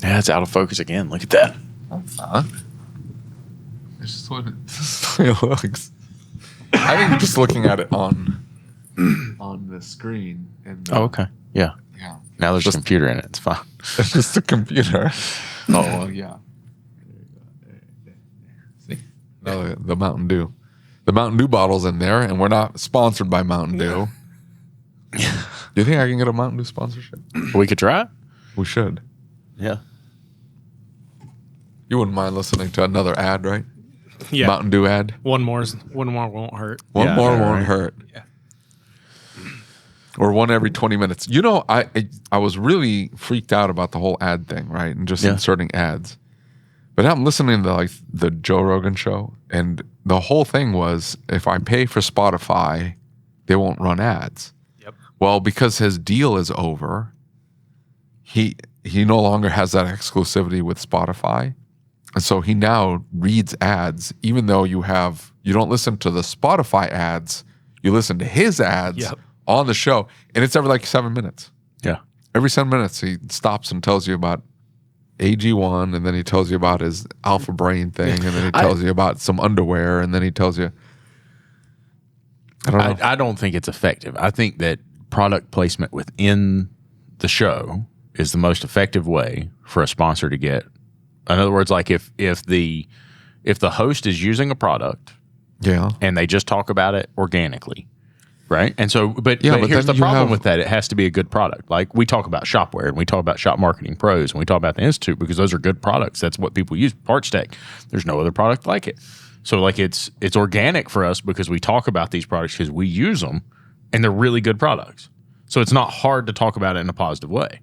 Yeah, it's out of focus again. Look at that. It's just what it looks. I think just looking at it on the screen. And Oh, okay. Yeah. Yeah. Now there's just a computer in it. It's fine. It's just a computer. Oh, well, yeah. See? No, the Mountain Dew. The Mountain Dew bottle's in there, and we're not sponsored by Mountain Dew. Do you think I can get a Mountain Dew sponsorship? We could try it. We should. Yeah. You wouldn't mind listening to another ad, right? Yeah. Mountain Dew ad. One more won't hurt. One Yeah, more yeah, won't right. hurt. Yeah. Or one every 20 minutes. You know, I was really freaked out about the whole ad thing, right? And just inserting ads. But I'm listening to like the Joe Rogan show, and the whole thing was if I pay for Spotify, they won't run ads. Yep. Well, because his deal is over, he no longer has that exclusivity with Spotify. And so he now reads ads, even though you don't listen to the Spotify ads, you listen to his ads on the show. And it's every like 7 minutes. Yeah. Every 7 minutes, he stops and tells you about AG1, and then he tells you about his alpha brain thing, and then he tells you about some underwear, and then he tells you. I don't know. I don't think it's effective. I think that product placement within the show is the most effective way for a sponsor to get. In other words, like if the host is using a product, and they just talk about it organically, right? And so, but here's the problem with that: it has to be a good product. Like we talk about Shop-Ware, and we talk about Shop Marketing Pros, and we talk about the Institute because those are good products. That's what people use. Parts Tech. There's no other product like it. So like it's organic for us because we talk about these products because we use them, and they're really good products. So it's not hard to talk about it in a positive way.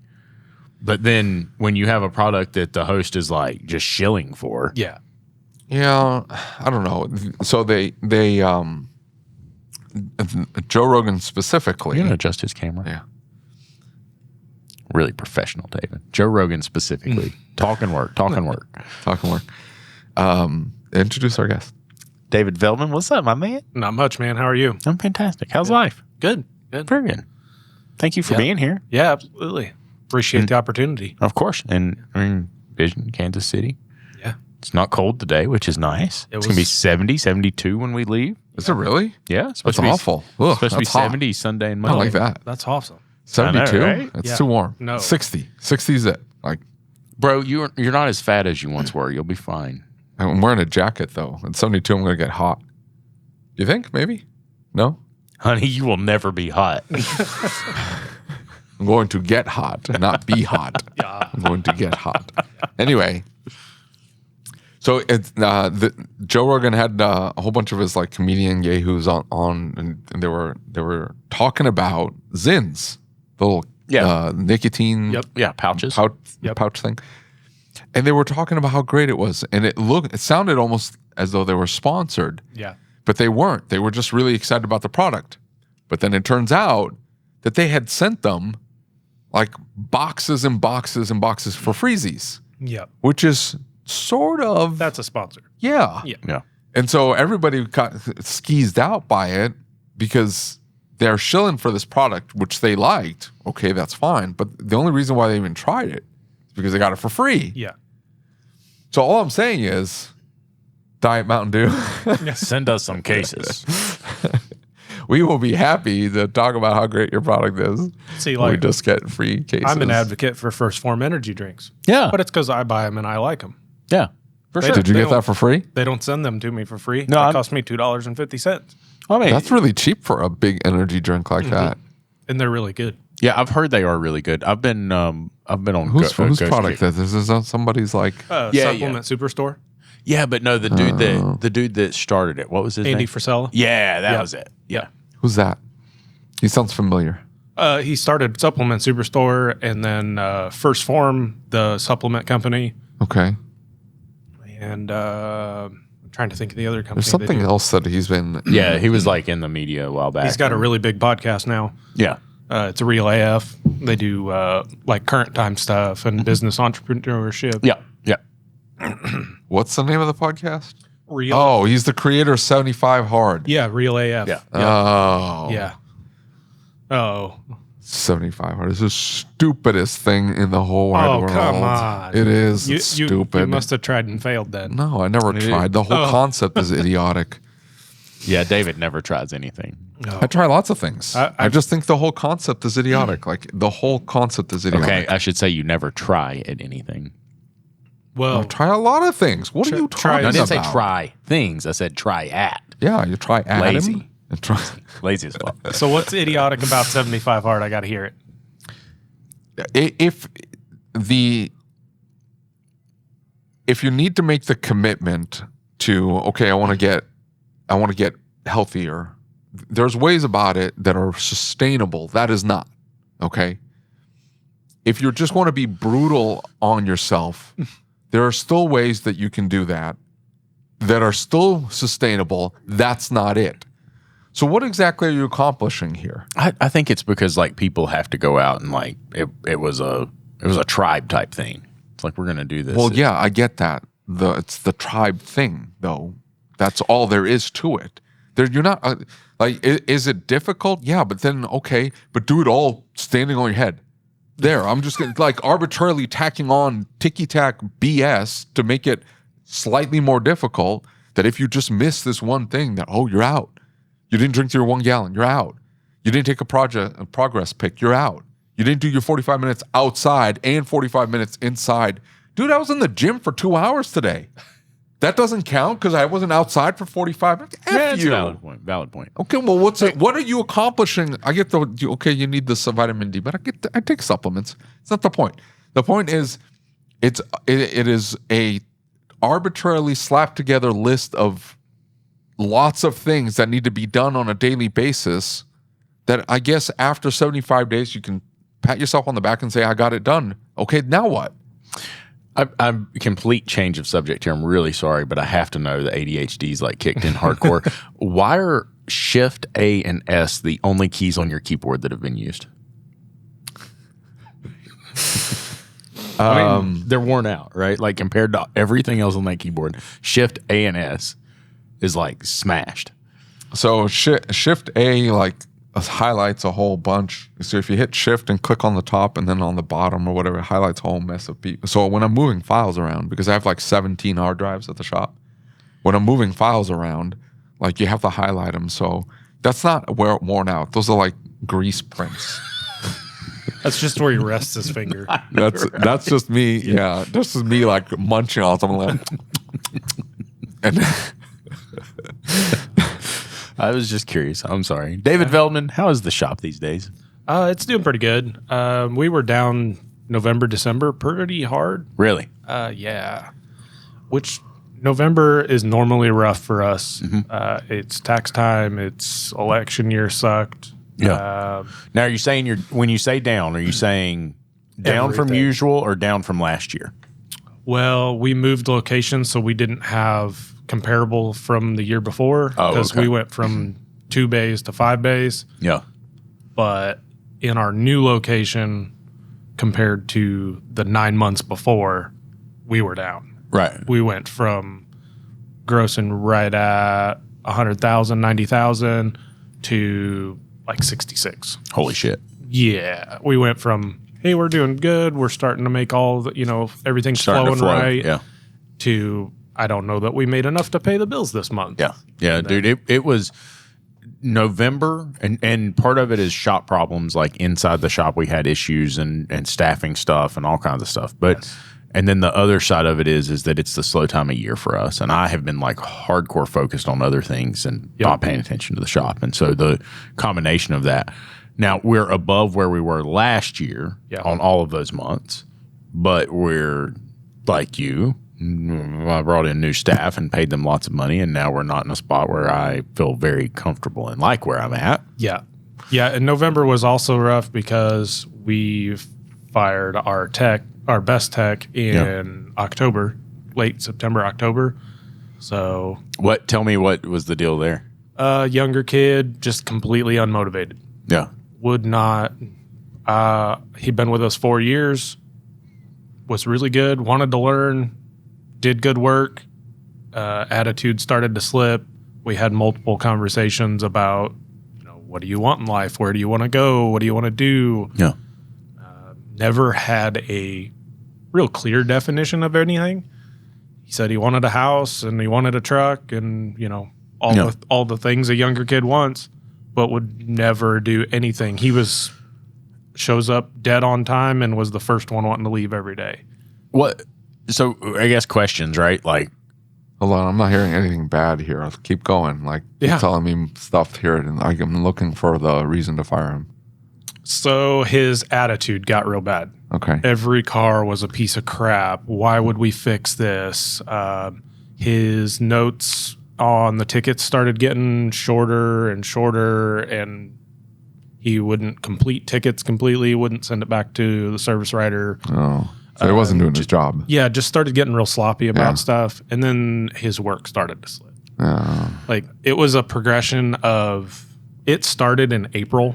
But then when you have a product that the host is like just shilling for, yeah, I don't know. So they Joe Rogan specifically. You're gonna adjust his camera. Yeah, really professional, David. Joe Rogan specifically, talking work. Introduce our guest, David Veldman. What's up, my man? Not much, man. How are you? I'm fantastic. How's life? Good. Very good. Thank you for being here. Yeah, absolutely. Appreciate the opportunity. Of course. And I mean, Vision, Kansas City. Yeah. It's not cold today, which is nice. It's going to be 70, 72 when we leave. Is it really? Yeah. It's That's awful. Ugh, supposed to be 70 Sunday and Monday. I like that. That's awesome. 72? I know, right? It's too warm. No. 60. 60 is it. Like, bro, you're not as fat as you once were. You'll be fine. I'm wearing a jacket, though. At 72, I'm going to get hot. Do you think? Maybe? No? Honey, you will never be hot. I'm going to get hot, not be hot. Yeah. I'm going to get hot. Anyway, so it's Joe Rogan had a whole bunch of his like comedian yahoos on and they were talking about Zins, the little nicotine pouches, pouch thing, and they were talking about how great it was, and it sounded almost as though they were sponsored. Yeah. But they weren't. They were just really excited about the product. But then it turns out that they had sent them like boxes and boxes and boxes for freezies. Yeah. Which is sort of... That's a sponsor. Yeah. Yeah. And so everybody got skeezed out by it because they're shilling for this product, which they liked. Okay, that's fine. But the only reason why they even tried it is because they got it for free. Yeah. So all I'm saying is Diet Mountain Dew. Send us some cases. We will be happy to talk about how great your product is. See, like, we just get free cases. I'm an advocate for First Form energy drinks. Yeah. But it's because I buy them and I like them. Yeah. For sure. Did you get that for free? They don't send them to me for free. No, It cost me $2.50. I mean, that's really cheap for a big energy drink like that. And they're really good. Yeah, I've heard they are really good. I've been on whose product is this? Is that somebody's like supplement superstore? Yeah, but no, the dude that started it. What was his Andy name? Frisella. Yeah, that was it. Yeah. Who's that? He sounds familiar. He started Supplement Superstore and then First Form, the supplement company. Okay. And I'm trying to think of the other company. There's something else that he's been... Yeah, he was like in the media a while back. He's got a really big podcast now. Yeah. It's a Real AF. They do like current time stuff and business entrepreneurship. Yeah. Yeah. What's the name of the podcast? Real. Oh, he's the creator of 75 Hard. Yeah, Real AF. Yeah. Oh. Yeah. Oh. 75 Hard is the stupidest thing in the whole wide world. Oh, come on. It is. It's stupid. You must have tried and failed then. No, I never tried. The whole concept is idiotic. Yeah, David never tries anything. No. I try lots of things. I just think the whole concept is idiotic. Like, the whole concept is idiotic. Okay, I should say you never try at anything. Well, I try a lot of things. What are you talking No, I about? didn't say try things. I said try at. Yeah, you try at Lazy. him. And try. Lazy as fuck. so what's idiotic about 75 Hard? I got to hear it. If you need to make the commitment to, okay, I want to get healthier, there's ways about it that are sustainable. That is not. Okay. If you just want to be brutal on yourself, there are still ways that you can do that are still sustainable. That's not it. So what exactly are you accomplishing here? I think it's because like people have to go out and like it was a tribe type thing. It's like we're gonna do this. Well, yeah, I get that. It's the tribe thing, though. That's all there is to it. You're not is it difficult? Yeah, but then okay, but do it all standing on your head. There, I'm just gonna like arbitrarily tacking on ticky-tack BS to make it slightly more difficult. That if you just miss this one thing, that you're out. You didn't drink your 1 gallon, you're out. You didn't take a progress pic, you're out. You didn't do your 45 minutes outside and 45 minutes inside. Dude, I was in the gym for 2 hours today. That doesn't count because I wasn't outside for 45 minutes. yeah, it's a valid point. Okay, well, what are you accomplishing? I get you need this vitamin D, but I take supplements. It's not the point. The point is, it is a arbitrarily slapped together list of lots of things that need to be done on a daily basis. That I guess after 75 days you can pat yourself on the back and say, I got it done. Okay, now what? I'm complete change of subject here. I'm really sorry, but I have to know that ADHD's like kicked in hardcore. Why are Shift, A, and S the only keys on your keyboard that have been used? I mean, they're worn out, right? Like compared to everything else on that keyboard, Shift, A, and S is like smashed. So Shift A highlights a whole bunch. So if you hit Shift and click on the top and then on the bottom or whatever, it highlights a whole mess of people. So when I'm moving files around, because I have like 17 hard drives at the shop, when I'm moving files around, like you have to highlight them. So that's not worn out. Those are like grease prints. That's just where he rests his finger. That's just me. Yeah, this is me like munching on something like. And I was just curious. I'm sorry. David Veldman, how is the shop these days? It's doing pretty good. We were down November, December pretty hard. Really? Yeah. Which November is normally rough for us. Mm-hmm. It's tax time. It's election year sucked. Yeah. Now, are you saying when you say down, are you saying down from usual or down from last year? Well, we moved locations, so we didn't have comparable from the year before because we went from 2 bays to 5 bays. Yeah. But in our new location, compared to the 9 months before, we were down. Right. We went from grossing right at 100,000, 90,000 to like 66. Holy shit. Yeah. We went from, hey, we're doing good. We're starting to make all the, everything's flowing right. Yeah. To, I don't know that we made enough to pay the bills this month. Yeah. Yeah, dude. It was November, and part of it is shop problems. Like inside the shop, we had issues and staffing stuff and all kinds of stuff. But yes. And then the other side of it is that it's the slow time of year for us. And I have been like hardcore focused on other things and not paying attention to the shop. And so the combination of that. Now we're above where we were last year on all of those months, but we're like you. I brought in new staff and paid them lots of money, and now we're not in a spot where I feel very comfortable and like where I'm at. Yeah. Yeah, and November was also rough because we fired our best tech in October, late September, October. So tell me what was the deal there? Younger kid, just completely unmotivated. Yeah. Would not he'd been with us 4 years, was really good, wanted to learn, did good work, attitude started to slip. We had multiple conversations about, what do you want in life? Where do you want to go? What do you want to do? Yeah. Never had a real clear definition of anything. He said he wanted a house and he wanted a truck and, all the things a younger kid wants, but would never do anything. He shows up dead on time and was the first one wanting to leave every day. What? So I guess questions, right? Like, hold on, I'm not hearing anything bad here. I'll keep going. Like, you're telling me stuff here, and I'm looking for the reason to fire him. So his attitude got real bad. Okay. Every car was a piece of crap. Why would we fix this? His notes on the tickets started getting shorter and shorter, and he wouldn't complete tickets completely, wouldn't send it back to the service writer. Oh, so he wasn't doing his job. Yeah, just started getting real sloppy about stuff, and then his work started to slip. Like, it was a progression of, it started in April,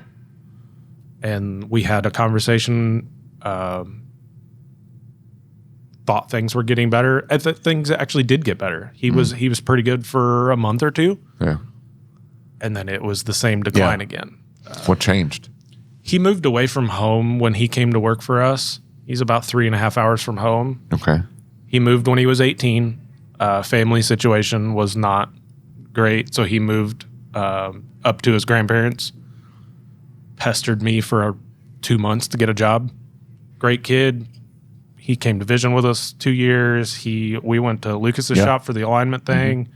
and we had a conversation, thought things were getting better. I thought things actually did get better. He was pretty good for a month or two. Yeah. And then it was the same decline again. What changed? He moved away from home when he came to work for us. He's about 3.5 hours from home. Okay. He moved when he was 18. Family situation was not great, so he moved up to his grandparents. Pestered me for 2 months to get a job. Great kid. He came to Vision with us 2 years. We went to Lucas's shop for the alignment thing.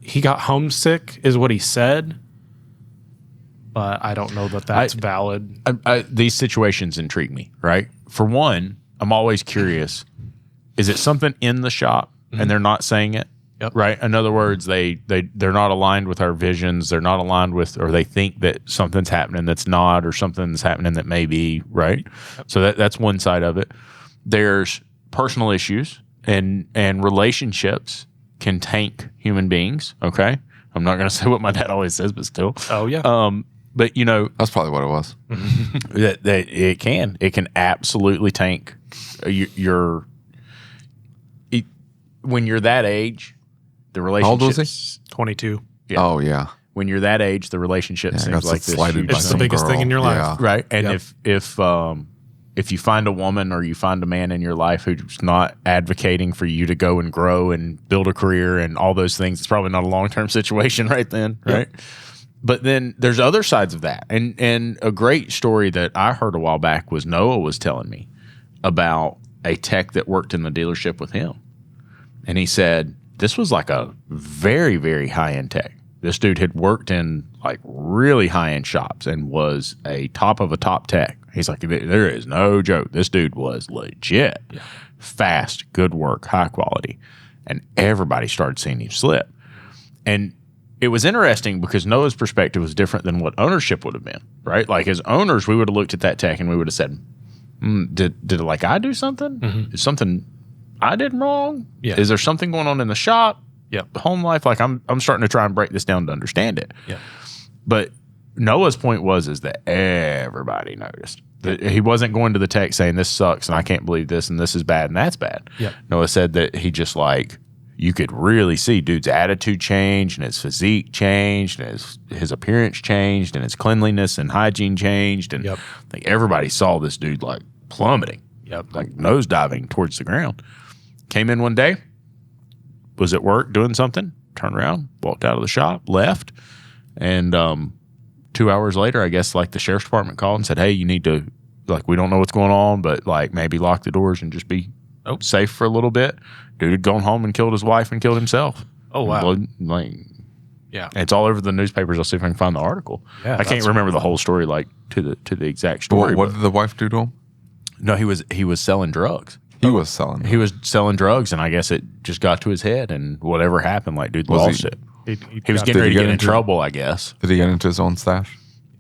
He got homesick is what he said, but I don't know that that's valid. These situations intrigue me, right? For one, I'm always curious, is it something in the shop and they're not saying it? Yep. Right. In other words, they're not aligned with our visions. They're not aligned with, or they think that something's happening that's not, or something's happening that may be, right? Yep. So that's one side of it. There's personal issues and relationships can tank human beings. Okay. I'm not going to say what my dad always says, but still. Oh yeah. But that's probably what it was. that it can absolutely tank when you're that age. The relationship. How old was he? 22. Yeah. Oh yeah. When you're that age, the relationship seems like this huge it's the biggest thing in your life, right? And if you find a woman or you find a man in your life who's not advocating for you to go and grow and build a career and all those things, it's probably not a long-term situation right then, right? But then there's other sides of that. And a great story that I heard a while back was Noah was telling me about a tech that worked in the dealership with him. And he said, this was like a very, very high-end tech. This dude had worked in like really high-end shops and was a top of a top tech. He's like, there is no joke. This dude was legit, fast, good work, high quality. And everybody started seeing him slip. And it was interesting because Noah's perspective was different than what ownership would have been, right? Like as owners, we would have looked at that tech and we would have said, did like I do something? Mm-hmm. Is something I did wrong? Yeah. Is there something going on in the shop? Yeah. Home life? Like I'm starting to try and break this down to understand it. Yeah. But Noah's point is that everybody noticed. That he wasn't going to the tech saying this sucks and I can't believe this and this is bad and that's bad. Yeah. Noah said that he just like, you could really see dude's attitude changed and his physique changed and his appearance changed and his cleanliness and hygiene changed. And like everybody saw this dude like plummeting, like nosediving towards the ground. Came in one day, was at work doing something, turned around, walked out of the shop, left. And 2 hours later, I guess like the sheriff's department called and said, hey, you need to, like, we don't know what's going on, but like maybe lock the doors and just be safe for a little bit. Dude had gone home and killed his wife and killed himself. Oh, wow. It's all over the newspapers. I'll see if I can find the article. Yeah, I can't remember the whole story, like to the exact story. What did the wife do to him? No, he was selling drugs. He was selling. He was selling drugs, and I guess it just got to his head, and whatever happened, like dude lost it. He was getting ready to get in trouble, I guess. Did he get into his own stash?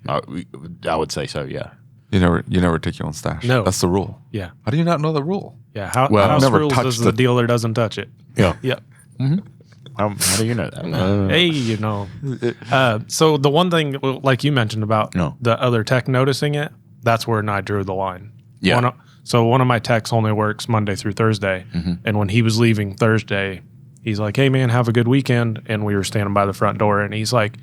I would say so. Yeah. You never take your own stash. No, that's the rule. Yeah. How do you not know the rule? Yeah. House rules is the dealer doesn't touch it. Yeah. Yeah. Mm-hmm. How do you know that? Hey, so the one thing, like you mentioned about the other tech noticing it, that's where I drew the line. Yeah. So one of my techs only works Monday through Thursday. And when he was leaving Thursday, he's like, hey, man, have a good weekend. And we were standing by the front door, and he's like,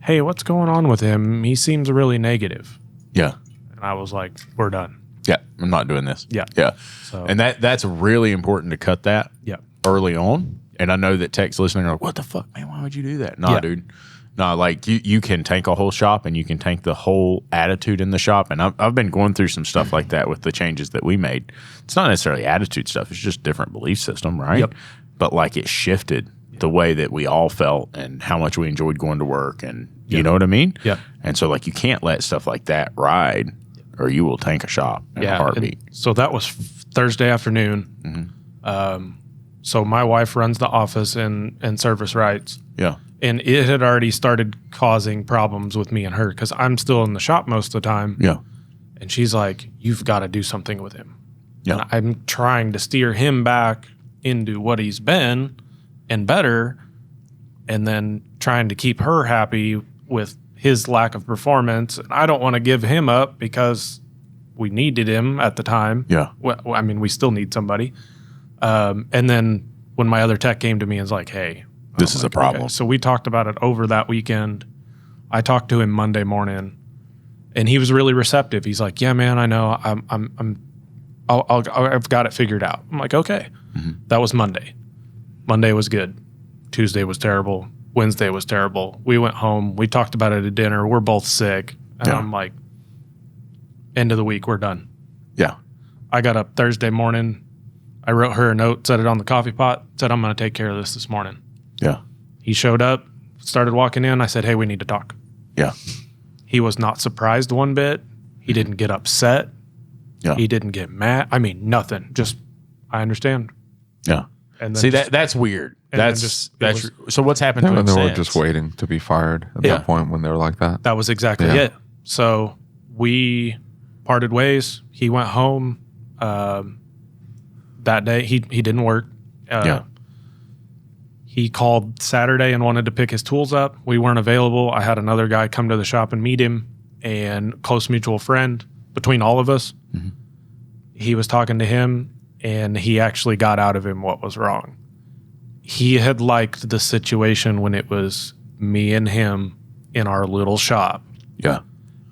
hey, what's going on with him? He seems really negative. Yeah. And I was like, we're done. Yeah. I'm not doing this. Yeah. Yeah. So, And that's really important to cut that yeah. early on. And I know that techs listening are like, what the fuck, man? Why would you do that? Nah, Yeah. dude. No, like you can tank a whole shop, and you can tank the whole attitude in the shop. And I've been going through some stuff like that with the changes that we made. It's not necessarily attitude stuff. It's just different belief system, right? Yep. But like it shifted the way that we all felt and how much we enjoyed going to work. And you know what I mean? Yeah. And so like you can't let stuff like that ride, or you will tank a shop in a heartbeat. So that was Thursday afternoon. So my wife runs the office and service rights. Yeah. And it had already started causing problems with me and her because I'm still in the shop most of the time. Yeah. And she's like, you've got to do something with him. Yeah. And I'm trying to steer him back into what he's been and better, and then trying to keep her happy with his lack of performance. And I don't want to give him up because we needed him at the time. Yeah. Well, I mean, we still need somebody. And then when my other tech came to me and was like, hey, This is a problem. okay. So we talked about it over that weekend. I talked to him Monday morning, and he was really receptive. He's like, yeah, man, I know. I've got it figured out. I'm like, okay. That was Monday. Monday was good. Tuesday was terrible. Wednesday was terrible. We went home. We talked about it at dinner. We're both sick. And Yeah. I'm like, end of the week, we're done. Yeah. I got up Thursday morning. I wrote her a note, set it on the coffee pot, said, I'm going to take care of this morning. Yeah. He showed up, started walking in. I said, hey, we need to talk. Yeah. He was not surprised one bit. He didn't get upset. Yeah. He didn't get mad. I mean, nothing. Just, I understand. Yeah. And then See, just- that's weird. and then That's just- it that's was- so. What's happened to They him were since? just waiting to be fired at Yeah. that point when they were like that. That was exactly Yeah. it. So we parted ways. He went home that day. He didn't work. Yeah. He called Saturday and wanted to pick his tools up. We weren't available. I had another guy come to the shop and meet him, and close mutual friend between all of us. He was talking to him, and he actually got out of him what was wrong. He had liked the situation when it was me and him in our little shop. Yeah.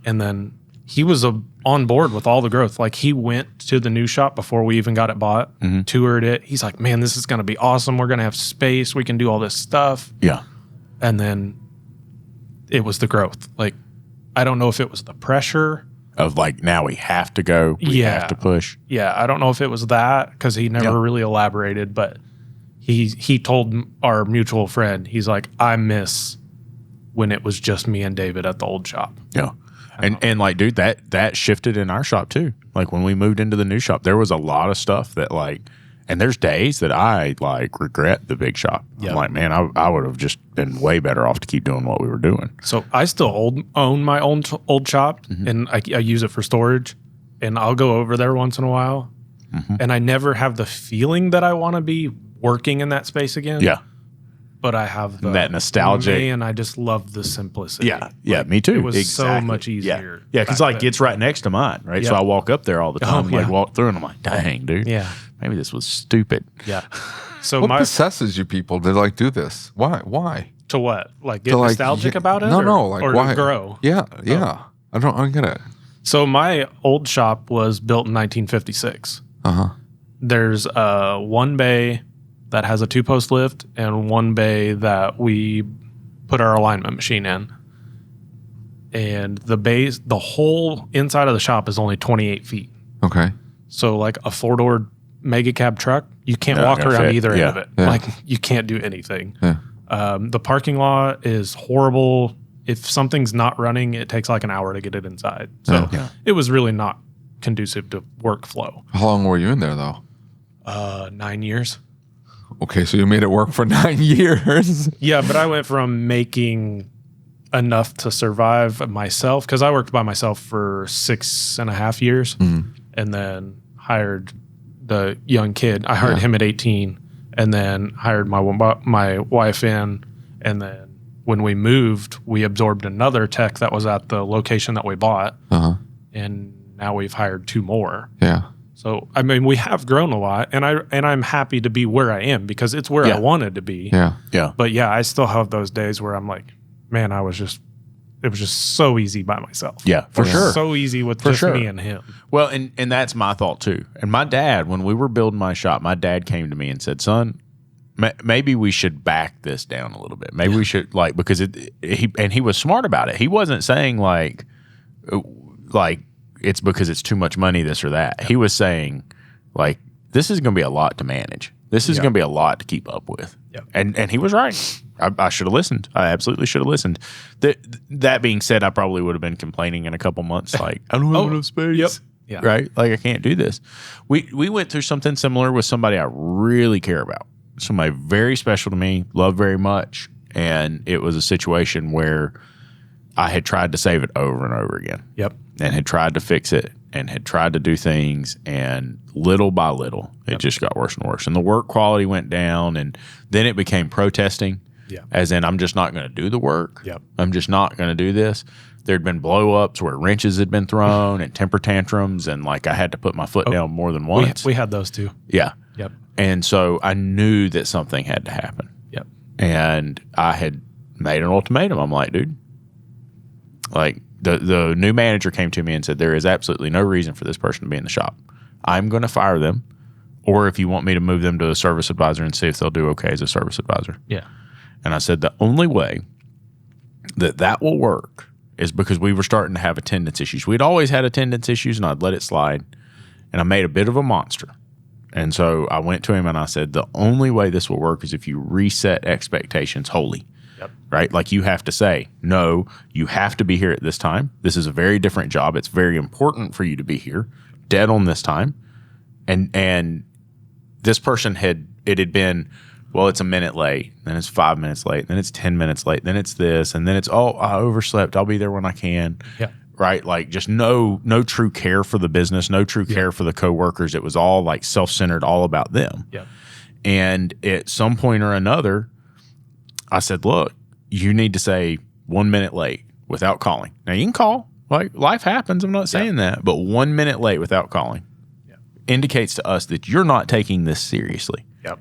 And then he was on board with all the growth. Like, he went to the new shop before we even got it bought, toured it. He's like, man, this is going to be awesome. We're going to have space. We can do all this stuff. Yeah. And then it was the growth. Like, I don't know if it was the pressure. Of like, now we have to go. We Yeah. have to push. Yeah, I don't know if it was that, because he never Yeah. really elaborated, but he told our mutual friend, he's like, I miss when it was just me and David at the old shop. Yeah. And like, dude, that shifted in our shop too. Like when we moved into the new shop, there was a lot of stuff that like, and there's days that I like regret the big shop. Yeah. I'm like, man, I would have just been way better off to keep doing what we were doing. So I still own my own old shop, and I use it for storage, and I'll go over there once in a while, and I never have the feeling that I want to be working in that space again. Yeah. But I have That nostalgia. and I just love the simplicity. Yeah. Yeah. Me too. It was so Exactly. much Yeah. easier. Yeah. Cause back like then. it's right next to mine. Right. So Yeah. I walk up there all the time, Oh, like yeah. walk through and I'm like, dang, dude. Yeah. Maybe this was stupid. Yeah. So What my possesses you people to like do this? Why? to what? Like get To, like, nostalgic yeah, about it? No, like or why? to grow. Yeah, yeah. I don't get it. So my old shop was built in 1956. There's one bay that has a 2-post lift and one bay that we put our alignment machine in. And the whole inside of the shop is only 28 feet. Okay. So like a 4-door mega cab truck, you can't Not walk gonna around fit. either end Yeah. of it. Yeah. Like you can't do anything. Yeah. The parking lot is horrible. If something's not running, it takes like an hour to get it inside. So Yeah. it was really not conducive to workflow. How long were you in there though? 9 years. Okay, so you made it work for 9 years. Yeah, but I went from making enough to survive myself, because I worked by myself for 6.5 years, and then hired the young kid. I hired him at 18, and then hired my wife in, and then when we moved, we absorbed another tech that was at the location that we bought, and now we've hired 2 more. Yeah. So I mean, we have grown a lot, and I'm happy to be where I am because it's where I wanted to be. Yeah. Yeah. But yeah, I still have those days where I'm like, man, it was just so easy by myself. Yeah, for sure. So easy with just me and him. Well, and that's my thought too. And my dad, when we were building my shop, my dad came to me and said, son, maybe we should back this down a little bit. Maybe we should because he was smart about it. He wasn't saying like it's because it's too much money, this or that. He was saying like, this is going to be a lot to manage. This is going to be a lot to keep up with. Yep. And he was right. I should have listened. I absolutely should have listened. That being said, I probably would have been complaining in a couple months like, I don't have enough space. Yep. Yeah. Right? Like, I can't do this. We went through something similar with somebody I really care about. Somebody very special to me, love very much. And it was a situation where I had tried to save it over and over again. Yep. And had tried to fix it and had tried to do things, and little by little, it just got worse and worse. And the work quality went down, and then it became protesting, as in, I'm just not going to do the work. Yep. I'm just not going to do this. There'd been blow-ups where wrenches had been thrown and temper tantrums, and like I had to put my foot down more than once. We had those too. Yeah. Yep. And so I knew that something had to happen. Yep. And I had made an ultimatum. I'm like, dude, like the new manager came to me and said, there is absolutely no reason for this person to be in the shop. I'm going to fire them, or if you want me to move them to a service advisor and see if they'll do okay as a service advisor. Yeah. And I said, the only way that will work is because we were starting to have attendance issues. We'd always had attendance issues, and I'd let it slide. And I made a bit of a monster. And so I went to him and I said, the only way this will work is if you reset expectations wholly. Yep. Right? Like, you have to say, no, you have to be here at this time. This is a very different job. It's very important for you to be here, dead on this time. And this person had been, well, it's a minute late, then it's 5 minutes late, then it's 10 minutes late, then it's this, and then it's, oh, I overslept. I'll be there when I can. Yeah. Right? Like, just no true care for the business, no true care for the coworkers. It was all like self-centered, all about them. Yeah. And at some point or another, I said, look, you need to say 1 minute late without calling. Now, you can call. Like, life happens. I'm not saying that. But 1 minute late without calling indicates to us that you're not taking this seriously. Yep.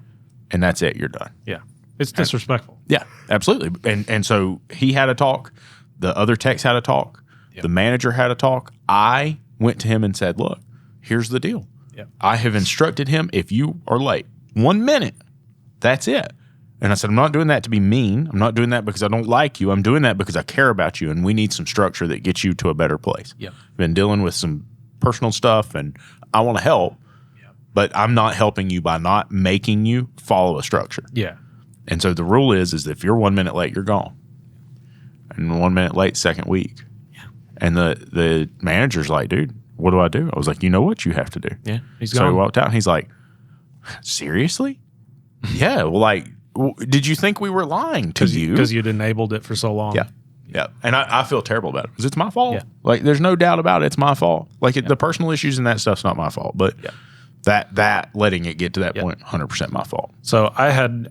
And that's it. You're done. Yeah. It's disrespectful. Yeah, absolutely. And so he had a talk. The other techs had a talk. Yep. The manager had a talk. I went to him and said, look, here's the deal. Yep. I have instructed him, if you are late 1 minute, that's it. And I said, I'm not doing that to be mean. I'm not doing that because I don't like you. I'm doing that because I care about you, and we need some structure that gets you to a better place. Yep. I've been dealing with some personal stuff, and I want to help, but I'm not helping you by not making you follow a structure. Yeah. And so the rule is if you're 1 minute late, you're gone. And 1 minute late, second week. Yeah. And the manager's like, dude, what do I do? I was like, you know what you have to do. Yeah. He's So gone. he walked out and he's like, seriously? Yeah. Well, like, did you think we were lying to you? Because you'd enabled it for so long. Yeah. Yeah. And I feel terrible about it because it's my fault. Yeah. Like, there's no doubt about it. It's my fault. Like, the personal issues and that stuff's not my fault. But that letting it get to that point, 100% my fault. So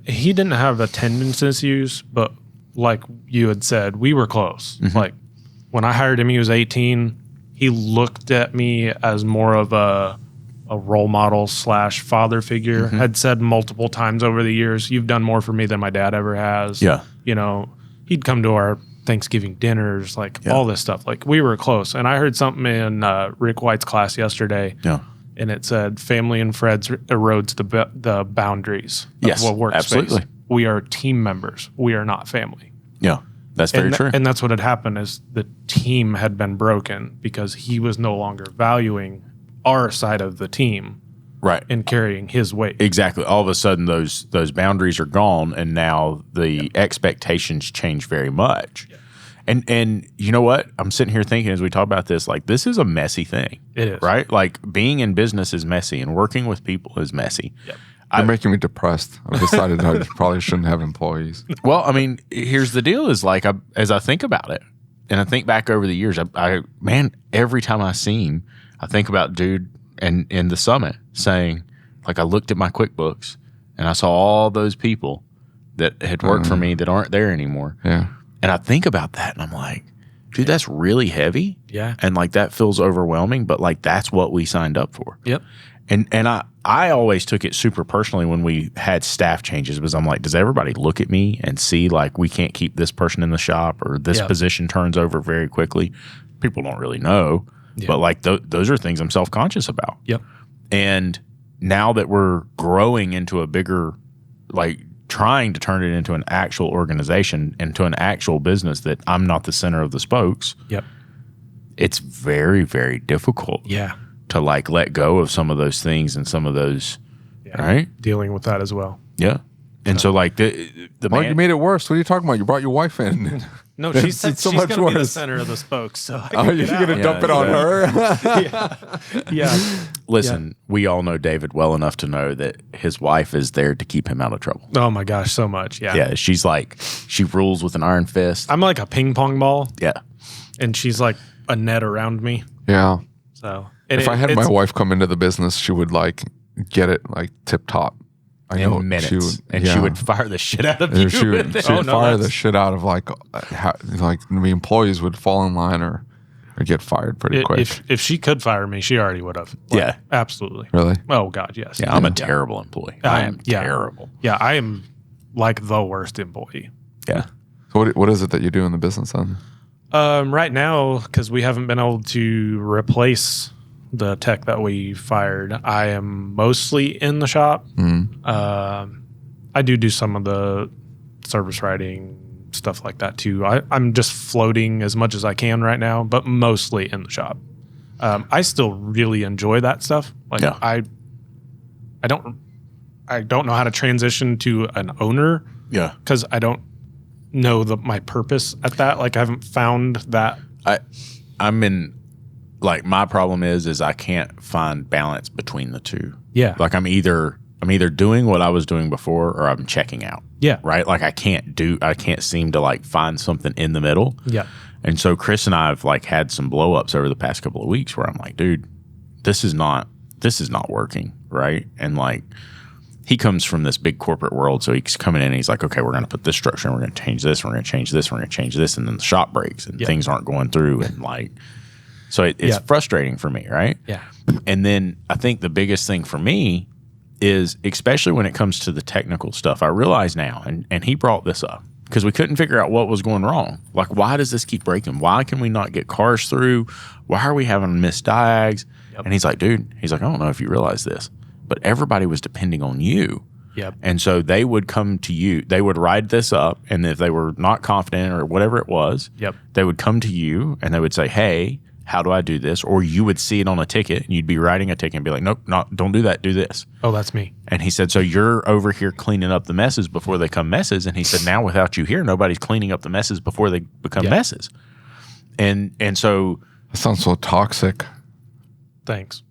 he didn't have attendance issues, but like you had said, we were close. Mm-hmm. Like, when I hired him, he was 18. He looked at me as more of a role model / father figure. Mm-hmm. Had said multiple times over the years, you've done more for me than my dad ever has. Yeah. You know, he'd come to our Thanksgiving dinners, like all this stuff. Like, we were close. And I heard something in Rick White's class yesterday. Yeah. And it said, family and friends erodes the boundaries Yes, of what workspace. absolutely. We are team members. We are not family. Yeah. That's very true. And that's what had happened is the team had been broken because he was no longer valuing our side of the team Right. and carrying his weight. Exactly. All of a sudden, those boundaries are gone, and now the expectations change very much. Yeah. And you know what? I'm sitting here thinking as we talk about this, like, this is a messy thing. It is. Right? Like, being in business is messy, and working with people is messy. Yep. You're making me depressed. I've decided I probably shouldn't have employees. Well, I mean, here's the deal: is like, as I think about it, and I think back over the years, man, every time I see him, I think about dude and in the summit saying, like, I looked at my QuickBooks and I saw all those people that had worked for me that aren't there anymore. Yeah. And I think about that and I'm like, dude, that's really heavy. Yeah. And like, that feels overwhelming, but like, that's what we signed up for. Yep. And I always took it super personally when we had staff changes, because I'm like, does everybody look at me and see like we can't keep this person in the shop, or this position turns over very quickly? People don't really know, but like those are things I'm self-conscious about. Yep. And now that we're growing into a bigger, like trying to turn it into an actual organization, into an actual business that I'm not the center of the spokes. Yep. It's very, very difficult. Yeah. To like let go of some of those things and some of those, right? Dealing with that as well. Yeah. And so like the Mark, man, you made it worse. What are you talking about? You brought your wife in. No, she It's said so she's much going to be the worse. center of the spokes. So Oh, you're going to dump it on her? yeah. listen, we all know David well enough to know that his wife is there to keep him out of trouble. Oh my gosh, so much. Yeah. Yeah. She's like, she rules with an iron fist. I'm like a ping pong ball. Yeah. And she's like a net around me. Yeah. So If I had my wife come into the business, she would like get it like tip top. I know In minutes. she would, and she would fire the shit out of you. She would, with she it. would fire the shit out of like the employees would fall in line or get fired pretty quick. If she could fire me, she already would have. Like, Yeah. absolutely. Really? Oh God, yes. Yeah, I'm a terrible employee. I am terrible. Yeah, I am like the worst employee. Yeah. So what is it that you do in the business then? Right now, because we haven't been able to replace the tech that we fired, I am mostly in the shop. I do some of the service writing stuff like that too. I'm just floating as much as I can right now, but mostly in the shop. I still really enjoy that stuff. Like I don't know how to transition to an owner. Yeah. Because I don't know my purpose at that. Like I haven't found that. I'm in, like, my problem is I can't find balance between the two. Yeah. Like I'm either doing what I was doing before, or I'm checking out. Yeah. Right. Like I can't seem to like find something in the middle. Yeah. And so Chris and I have like had some blow ups over the past couple of weeks where I'm like, dude, this is not working. Right. And like, he comes from this big corporate world, so he's coming in and he's like, okay, we're going to put this structure and we're going to change this, we're going to change this, we're going to change this, and then the shop breaks and things aren't going through, and like, so it's frustrating for me, right? Yeah. And then I think the biggest thing for me is, especially when it comes to the technical stuff, I realize now, and he brought this up, because we couldn't figure out what was going wrong. Like, why does this keep breaking? Why can we not get cars through? Why are we having missed diags? Yep. And he's like, dude, I don't know if you realize this, but everybody was depending on you. Yep. And so they would come to you, they would ride this up, and if they were not confident or whatever it was, they would come to you and they would say, hey, how do I do this? Or you would see it on a ticket and you'd be writing a ticket and be like, nope, don't do that, do this. Oh, that's me. And he said, so you're over here cleaning up the messes before they come messes. And he said, now without you here, nobody's cleaning up the messes before they become messes. And so That sounds so toxic. Thanks.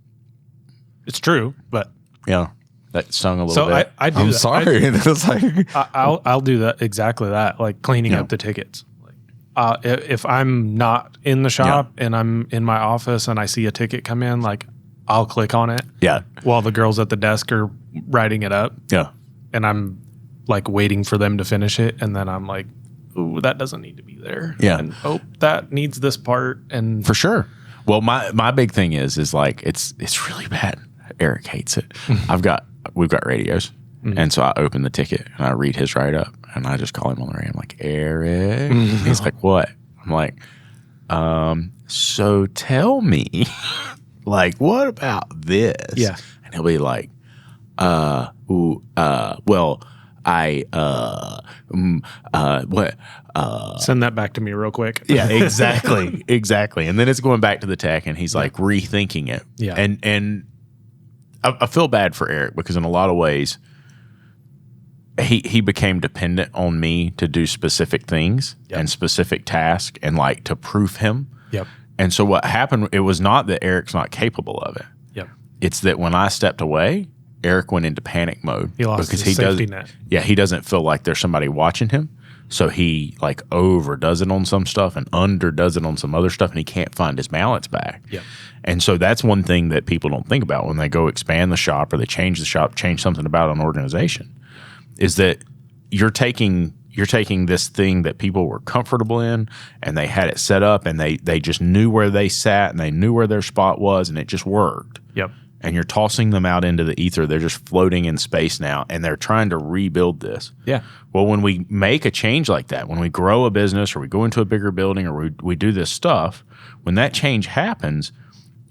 It's true, but yeah, that stung a little bit. So I do. I'm sorry. It's like I'll do that, exactly that, like cleaning up the tickets. Like, if I'm not in the shop and I'm in my office and I see a ticket come in, like I'll click on it. Yeah. While the girls at the desk are writing it up. Yeah. And I'm like waiting for them to finish it, and then I'm like, ooh, that doesn't need to be there. Yeah. And that needs this part. And for sure. Well, my big thing is like it's really bad. Eric hates it. We've got radios. And so I open the ticket and I read his write up and I just call him on the radio. I'm like, Eric. He's like, what? I'm like, so tell me, like, what about this? Yeah. And he'll be like, well, what? send that back to me real quick. Yeah, exactly. Exactly. And then it's going back to the tech and he's like rethinking it. Yeah. And I feel bad for Eric because in a lot of ways, he became dependent on me to do specific things and specific tasks and like to prove him. Yep. And so what happened, it was not that Eric's not capable of it. Yep. It's that when I stepped away, Eric went into panic mode. He lost his safety net. Yeah, he doesn't feel like there's somebody watching him. So he like overdoes it on some stuff and underdoes it on some other stuff, and he can't find his balance back. Yep. And so that's one thing that people don't think about when they go expand the shop or they change the shop, change something about an organization, is that you're taking this thing that people were comfortable in and they had it set up and they just knew where they sat and they knew where their spot was and it just worked. Yep. and you're tossing them out into the ether. They're just floating in space now, and they're trying to rebuild this. Yeah. Well, when we make a change like that, when we grow a business or we go into a bigger building or we do this stuff, when that change happens,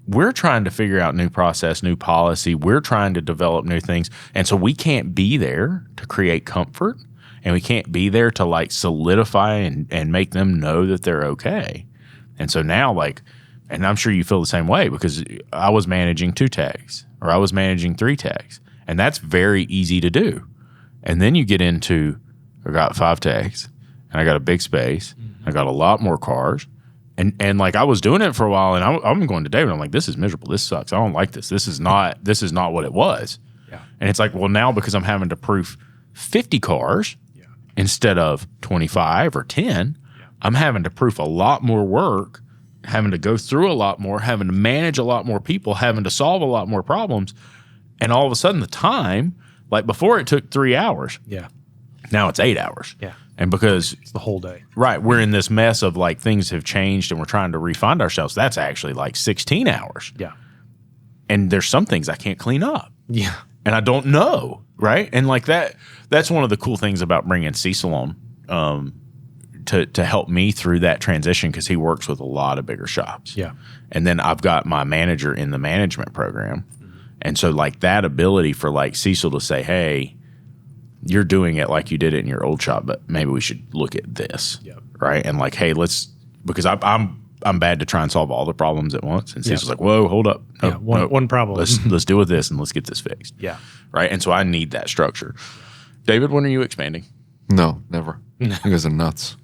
we're trying to figure out new process, new policy. We're trying to develop new things. And so we can't be there to create comfort, and we can't be there to like solidify and make them know that they're okay. And so now, like, and I'm sure you feel the same way, because I was managing 2 tags or I was managing 3 tags, and that's very easy to do. And then you get into, I got 5 tags and I got a big space. I got a lot more cars. And like I was doing it for a while, and I'm going to David, I'm like, this is miserable. This sucks. I don't like this. This is not what it was. Yeah. And it's like, well, now because I'm having to proof 50 cars instead of 25 or 10, I'm having to proof a lot more work, having to go through a lot more, having to manage a lot more people, having to solve a lot more problems. And all of a sudden the time, like before it took 3 hours. Yeah. Now it's 8 hours. Yeah. And because It's the whole day. right, we're in this mess of like things have changed and we're trying to refund ourselves. That's actually like 16 hours. Yeah. And there's some things I can't clean up. Yeah. And I don't know, right? And like that's one of the cool things about bringing Cecil on to help me through that transition, because he works with a lot of bigger shops. Yeah. And then I've got my manager in the management program. And so like that ability for like Cecil to say, hey, you're doing it like you did it in your old shop, but maybe we should look at this. Yep. Right. And like, hey, because I'm bad to try and solve all the problems at once. And Cecil's like, whoa, hold up. No, one problem. Let's deal with this and let's get this fixed. Yeah. Right. And so I need that structure. David, when are you expanding? No, never. You guys are nuts.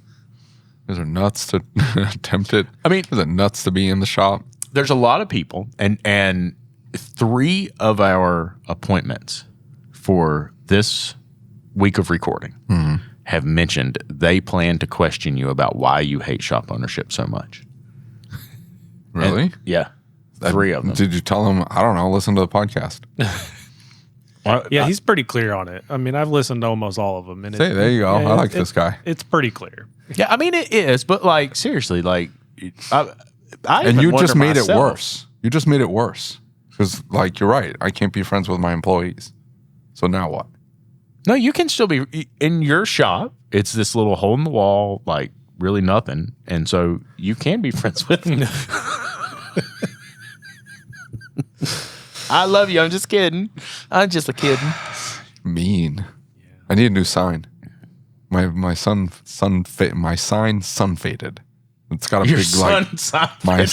You guys are nuts to attempt it. I mean, you guys are nuts to be in the shop. There's a lot of people, and 3 of our appointments for this week of recording have mentioned they plan to question you about why you hate shop ownership so much. Really? And, yeah. 3 of them. Did you tell them, I don't know, listen to the podcast? Yeah, he's pretty clear on it. I mean, I've listened to almost all of them. And There you go. I like this guy. It's pretty clear. Yeah, I mean, it is, but like, seriously, like, I And even you wonder just made myself. it worse. You just made it worse. Because, like, you're right. I can't be friends with my employees. So now what? No, you can still be in your shop. It's this little hole in the wall, like really nothing. And so you can be friends with me. I love you. I'm just kidding. I'm just a kidding. Mean. Yeah. I need a new sign. My sign sun faded. It's got a Your big sun my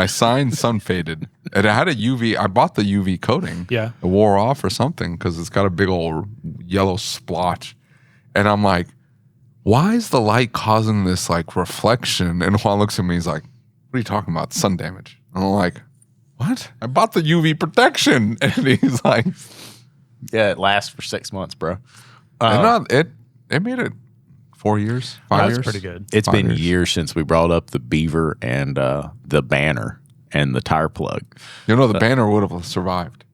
sign sun faded. And it had a UV. I bought the UV coating. Yeah. It wore off or something because it's got a big old yellow splotch. And I'm like, why is the light causing this like reflection? And Juan looks at me, he's like, what are you talking about? Sun damage. And I'm like, what? I bought the UV protection. And he's like, yeah, it lasts for 6 months, bro. It made it 4 years, 5 years. That's pretty good. It's 5 been years. years since we brought up the beaver and the banner and the tire plug. You know, the banner would have survived.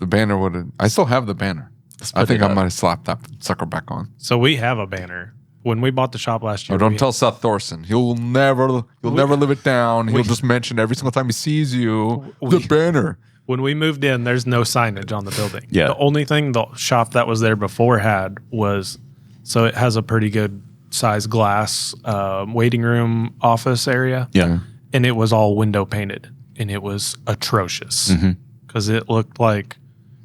The banner would have. I still have the banner. I think I might have slapped that sucker back on. So we have a banner. When we bought the shop last year. Oh, don't tell Seth Thorson. He'll never live it down. He'll just mention every single time he sees you, the banner. When we moved in, there's no signage on the building. Yeah. The only thing the shop that was there before had was, so it has a pretty good size glass waiting room office area. Yeah. And it was all window painted. And it was atrocious. Because it looked like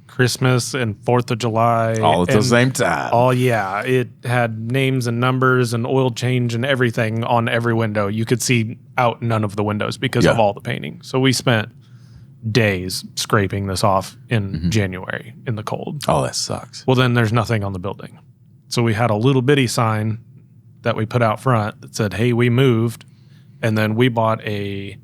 Christmas and 4th of July. All at the same time. Oh, yeah. It had names and numbers and oil change and everything on every window. You could see out none of the windows because of all the painting. So we spent days scraping this off in January in the cold. Oh, that sucks. Well, then there's nothing on the building. So we had a little bitty sign that we put out front that said, hey, we moved. And then we bought a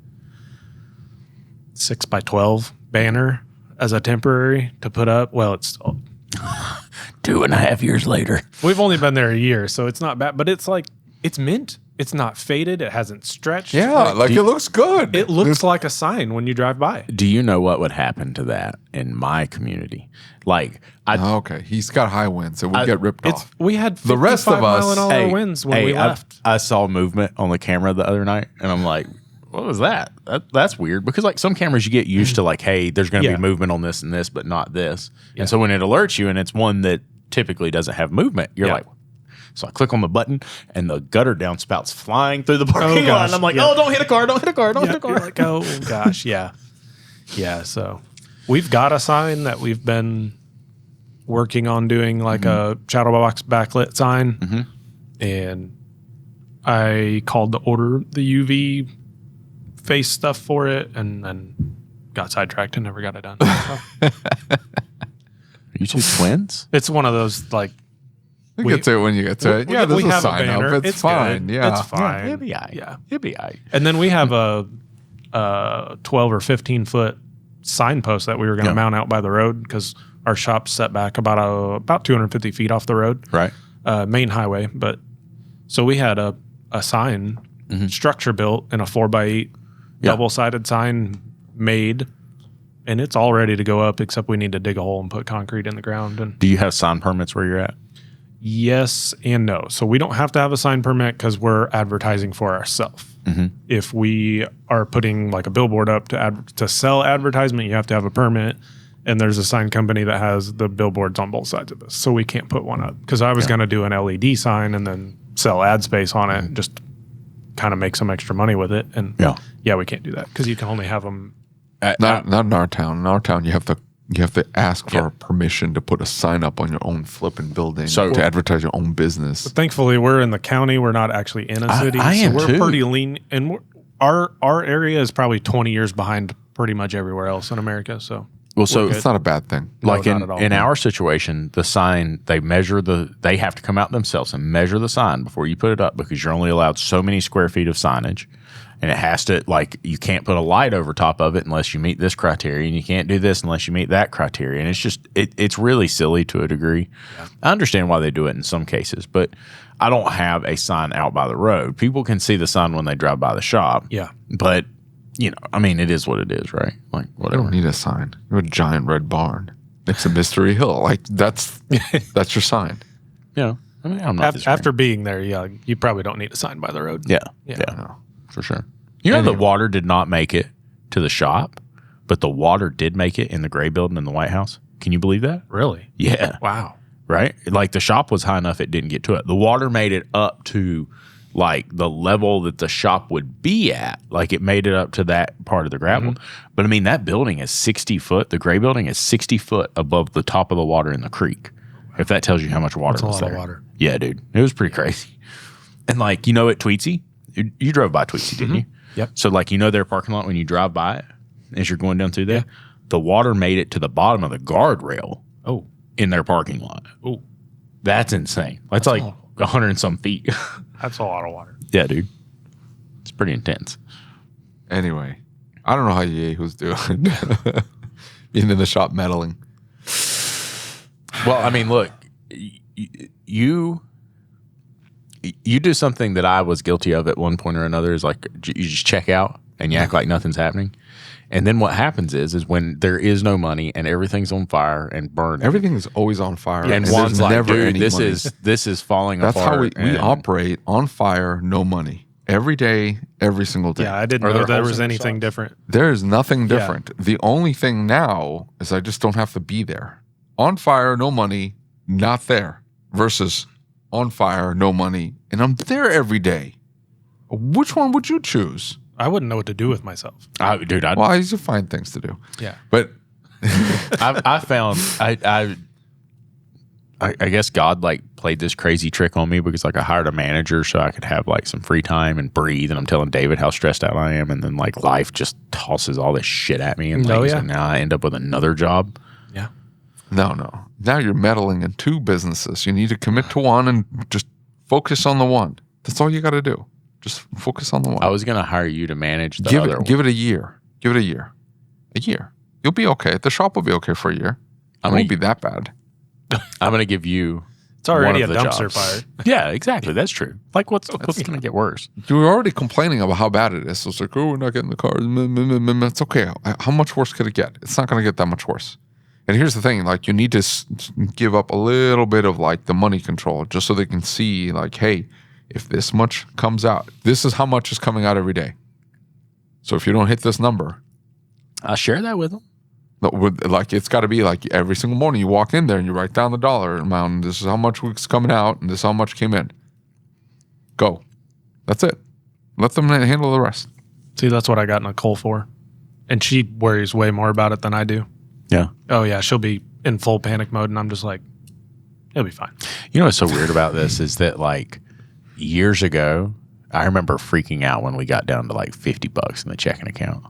6x12 banner as a temporary to put up. Well, it's 2.5 years later. we've only been there a year, so it's not bad. But it's like, it's mint. It's not faded. It hasn't stretched. Yeah, like it looks good. It looks like a sign when you drive by. Do you know what would happen to that in my community? Like, Okay, he's got high winds, so we get ripped off. We had The rest of us- 55 mile an hour winds when we left. I saw movement on the camera the other night, and I'm like, what was that? That's weird because like some cameras you get used to like, hey, there's going to Yeah. be movement on this and this, but not this. Yeah. And so when it alerts you and it's one that typically doesn't have movement, you're Yeah. like, so I click on the button and the gutter downspouts flying through the parking lot. gosh, And I'm like, yeah. oh, don't hit a car, don't hit a car, don't hit a car. You're like, oh gosh, yeah. Yeah, so we've got a sign that we've been working on doing like a shadow box backlit sign. And I called to order the UV face stuff for it and then got sidetracked and never got it done. So Are you two twins? it's one of those like You get to it when you get to it. Yeah, we there's a have sign banner. up. It's fine. good. Yeah. It's fine. It'll be all right. Yeah. It'll be all right. And then we have a 12 or 15 foot signpost that we were going to mount out by the road because our shop's set back about 250 feet off the road, Right. Main highway. But so we had a sign structure built in a 4x8 double sided sign made, and it's all ready to go up. Except we need to dig a hole and put concrete in the ground. And Do you have sign permits where you're at? yes and no. So we don't have to have a sign permit because we're advertising for ourselves. If we are putting like a billboard up to sell advertisement, you have to have a permit. And there's a sign company that has the billboards on both sides of this. So we can't put one up because I was going to do an LED sign and then sell ad space on it, just kind of make some extra money with it. And yeah, we can't do that because you can only have them. Not in our town. In our town, you have to ask for permission to put a sign up on your own flipping building to advertise your own business. Thankfully, we're in the county. We're not actually in a city. I am so we're too. pretty lean. And our area is probably 20 years behind pretty much everywhere else in America. So Well, so It's not a bad thing. like not at all. in our situation, the sign, they have to come out themselves and measure the sign before you put it up because you're only allowed so many square feet of signage. And it has to, like, you can't put a light over top of it unless you meet this criteria, and you can't do this unless you meet that criteria. And it's just, it's really silly to a degree. Yeah. I understand why they do it in some cases, but I don't have a sign out by the road. People can see the sign when they drive by the shop. yeah. But, I mean, it is what it is, right? Like, You whatever. don't need a sign. You have a giant red barn next to Mystery Hill. Like that's your sign. I mean, I'm not After being there, yeah, you probably don't need a sign by the road. Yeah. No. For sure. The water did not make it to the shop, but the water did make it in the gray building in the White House. Can you believe that? Really? Yeah. Wow. Right? Like the shop was high enough it didn't get to it. The water made it up to like the level that the shop would be at. Like it made it up to that part of the gravel. But I mean, that building is 60 foot. The gray building is 60 foot above the top of the water in the creek. If that tells you how much water That's a was lot there. of water. Yeah, dude. It was pretty crazy. And like, at Tweetsie, you drove by Tweetsie, didn't you? Yep. So like, their parking lot when you drive by it as you're going down through there, the water made it to the bottom of the guardrail in their parking lot. Oh, That's insane. That's like 100 and some feet. that's a lot of water. Yeah, dude. It's pretty intense. Anyway, I don't know how Yehu's doing. Being in the shop meddling. Well, I mean, look, you do something that I was guilty of at one point or another is like you just check out and you act like nothing's happening. And then what happens is when there is no money and everything's on fire and burning. Everything is always on fire. And there's one's like, never dude, any this money. is falling That's apart. how we operate on fire, no money. Every day, every single day. Yeah, I didn't Are know there there holes was in the anything shop? different. There is nothing different. The only thing now is I just don't have to be there. On fire, no money, not there. Versus on fire, no money, and I'm there every day. Which one would you choose? I wouldn't know what to do with myself. Dude, Well, I used to find things to do. Yeah. But I found I guess God like played this crazy trick on me because like I hired a manager so I could have like some free time and breathe. And I'm telling David how stressed out I am, and then like life just tosses all this shit at me, and and now I end up with another job. Yeah. no. Now you're meddling in two businesses. You need to commit to one and just focus on the one. That's all you got to do. Just focus on the one. I was gonna hire you to manage the other one. Give it a year. Give it a year. A year. You'll be okay. The shop will be okay for a year. It won't be that bad. I'm gonna give you. It's already a one of the dumpster jobs. fire. Yeah, exactly. That's true. Like what's gonna get worse? You were already complaining about how bad it is. So it's like, oh, we're not getting the cars. It's okay. How much worse could it get? It's not going to get that much worse. And here's the thing, like you need to give up a little bit of like the money control just so they can see like, hey, if this much comes out, this is how much is coming out every day. So if you don't hit this number, I'll share that with them. like it's got to be like every single morning you walk in there and you write down the dollar amount. And this is how much was coming out, and this is how much came in. Go. That's it. Let them handle the rest. See, that's what I got Nicole for. And she worries way more about it than I do. Yeah. Oh, yeah. She'll be in full panic mode, and I'm just like, it'll be fine. You know what's so weird about this is that, like, years ago, I remember freaking out when we got down to like $50 in the checking account.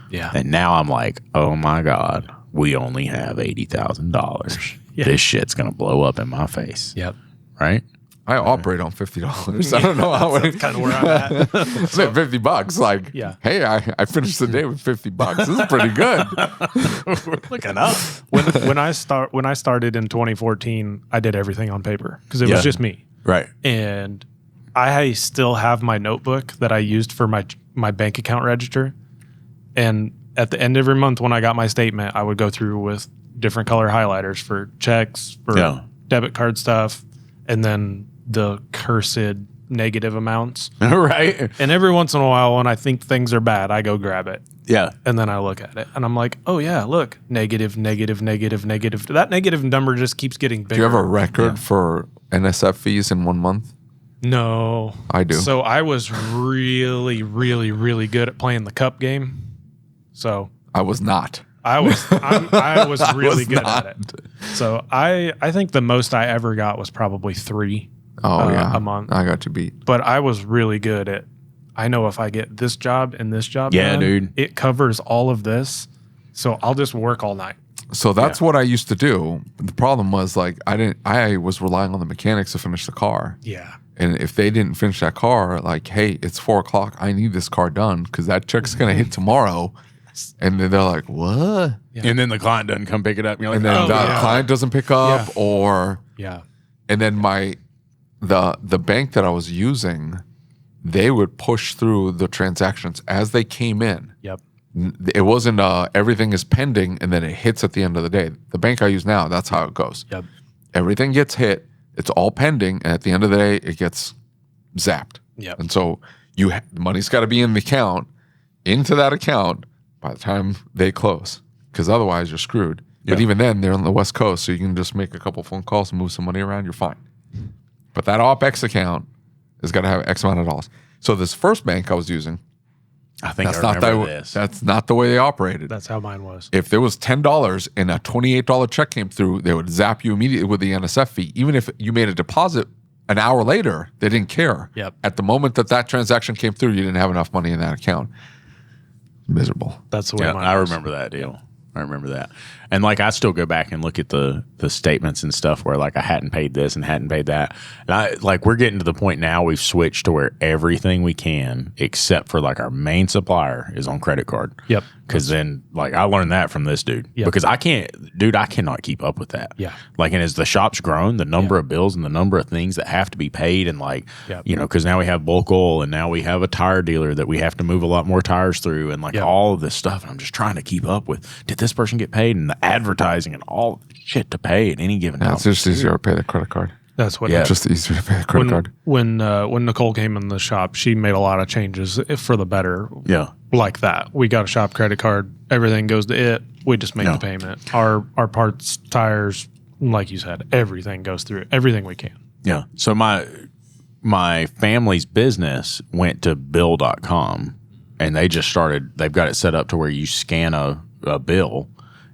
Yeah. And now I'm like, oh my God, we only have $80,000. Yeah. This shit's going to blow up in my face. Yep. Right? I operate on $50. I don't know how That's kind of where I'm at. $50. Like, Yeah. Hey, I finished the day with $50. This is pretty good. We're looking up. When I started in 2014, I did everything on paper because it was just me. Right. And I still have my notebook that I used for my bank account register. And at the end of every month when I got my statement, I would go through with different color highlighters for checks, for debit card stuff, and then the cursed negative amounts. Right. And every once in a while, when I think things are bad, I go grab it. Yeah. And then I look at it and I'm like, oh yeah, look, negative, negative, negative, negative. That negative number just keeps getting bigger. Do you have a record for NSF fees in 1 month? No. I do. So I was really, really, really good at playing the cup game. So I was not. I was really good not. at it. So I think the most I ever got was probably 3 a month. I got you beat. But I was really good at, I know if I get this job and this job Yeah, done, dude. it covers all of this. So I'll just work all night. So that's what I used to do. The problem was like I was relying on the mechanics to finish the car. Yeah. And if they didn't finish that car, like, hey, it's 4:00. I need this car done because that check's gonna hit tomorrow. And then they're like, what? Yeah. And then the client doesn't come pick it up. And you're like, And then the client doesn't pick up, or and then the bank that I was using, they would push through the transactions as they came in. Yep. It wasn't everything is pending and then it hits at the end of the day. The bank I use now, that's how it goes. Yep. Everything gets hit, it's all pending, and at the end of the day, it gets zapped. Yep. And so the money's got to be in the account, into that account by the time they close, because otherwise you're screwed. But even then, they're on the West Coast, so you can just make a couple phone calls and move some money around, you're fine. But that OPEX account has got to have X amount of dollars. So this first bank I was using, I think I remember this. That's not the way they operated. That's how mine was. If there was $10 and a $28 check came through, they would zap you immediately with the NSF fee. Even if you made a deposit an hour later, they didn't care. Yep. At the moment that transaction came through, you didn't have enough money in that account. Miserable. That's the way mine was. I remember that deal. I remember that. And like I still go back and look at the statements and stuff where like I hadn't paid this and hadn't paid that. And we're getting to the point now we've switched to where everything we can except for like our main supplier is on credit card. Yep. Because then like I learned that from this dude. Yep. Because I cannot keep up with that. Yeah. Like, and as the shop's grown, the number of bills and the number of things that have to be paid and like, because now we have bulk oil and now we have a tire dealer that we have to move a lot more tires through and like all of this stuff. And I'm just trying to keep up with, did this person get paid, and the advertising and all the shit to pay at any given time. It's just easier to pay the credit card. That's what. It's just easier to pay the credit card. When Nicole came in the shop, she made a lot of changes for the better. Yeah. Like that. We got a shop credit card. Everything goes to it. We just make the payment. Our parts, tires, like you said, everything goes through it. Everything we can. Yeah. So my family's business went to bill.com and they've got it set up to where you scan a bill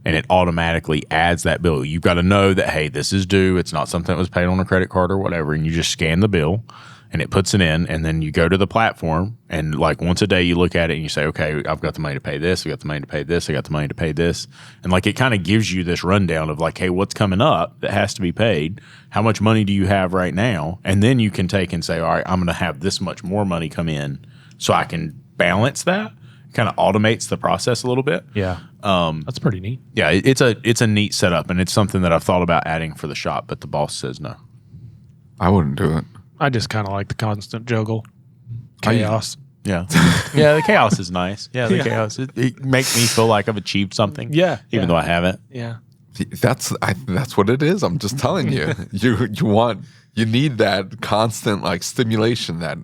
and it automatically adds that bill. You've got to know that, hey, this is due. It's not something that was paid on a credit card or whatever. And you just scan the bill and it puts it in. And then you go to the platform and like once a day you look at it and you say, okay, I've got the money to pay this. I got the money to pay this. I got the money to pay this. And like it kind of gives you this rundown of like, hey, what's coming up that has to be paid? How much money do you have right now? And then you can take and say, all right, I'm going to have this much more money come in so I can balance that. Kind of automates the process a little bit. Yeah. That's pretty neat. Yeah, it's a neat setup, and it's something that I've thought about adding for the shop, but the boss says no. I wouldn't do it. I just kind of like the constant juggle. Chaos. Yeah. Yeah, the chaos is nice. Yeah, the chaos. It makes me feel like I've achieved something. Yeah. Even though I haven't. Yeah. That's what it is. I'm just telling you. You need that constant like stimulation that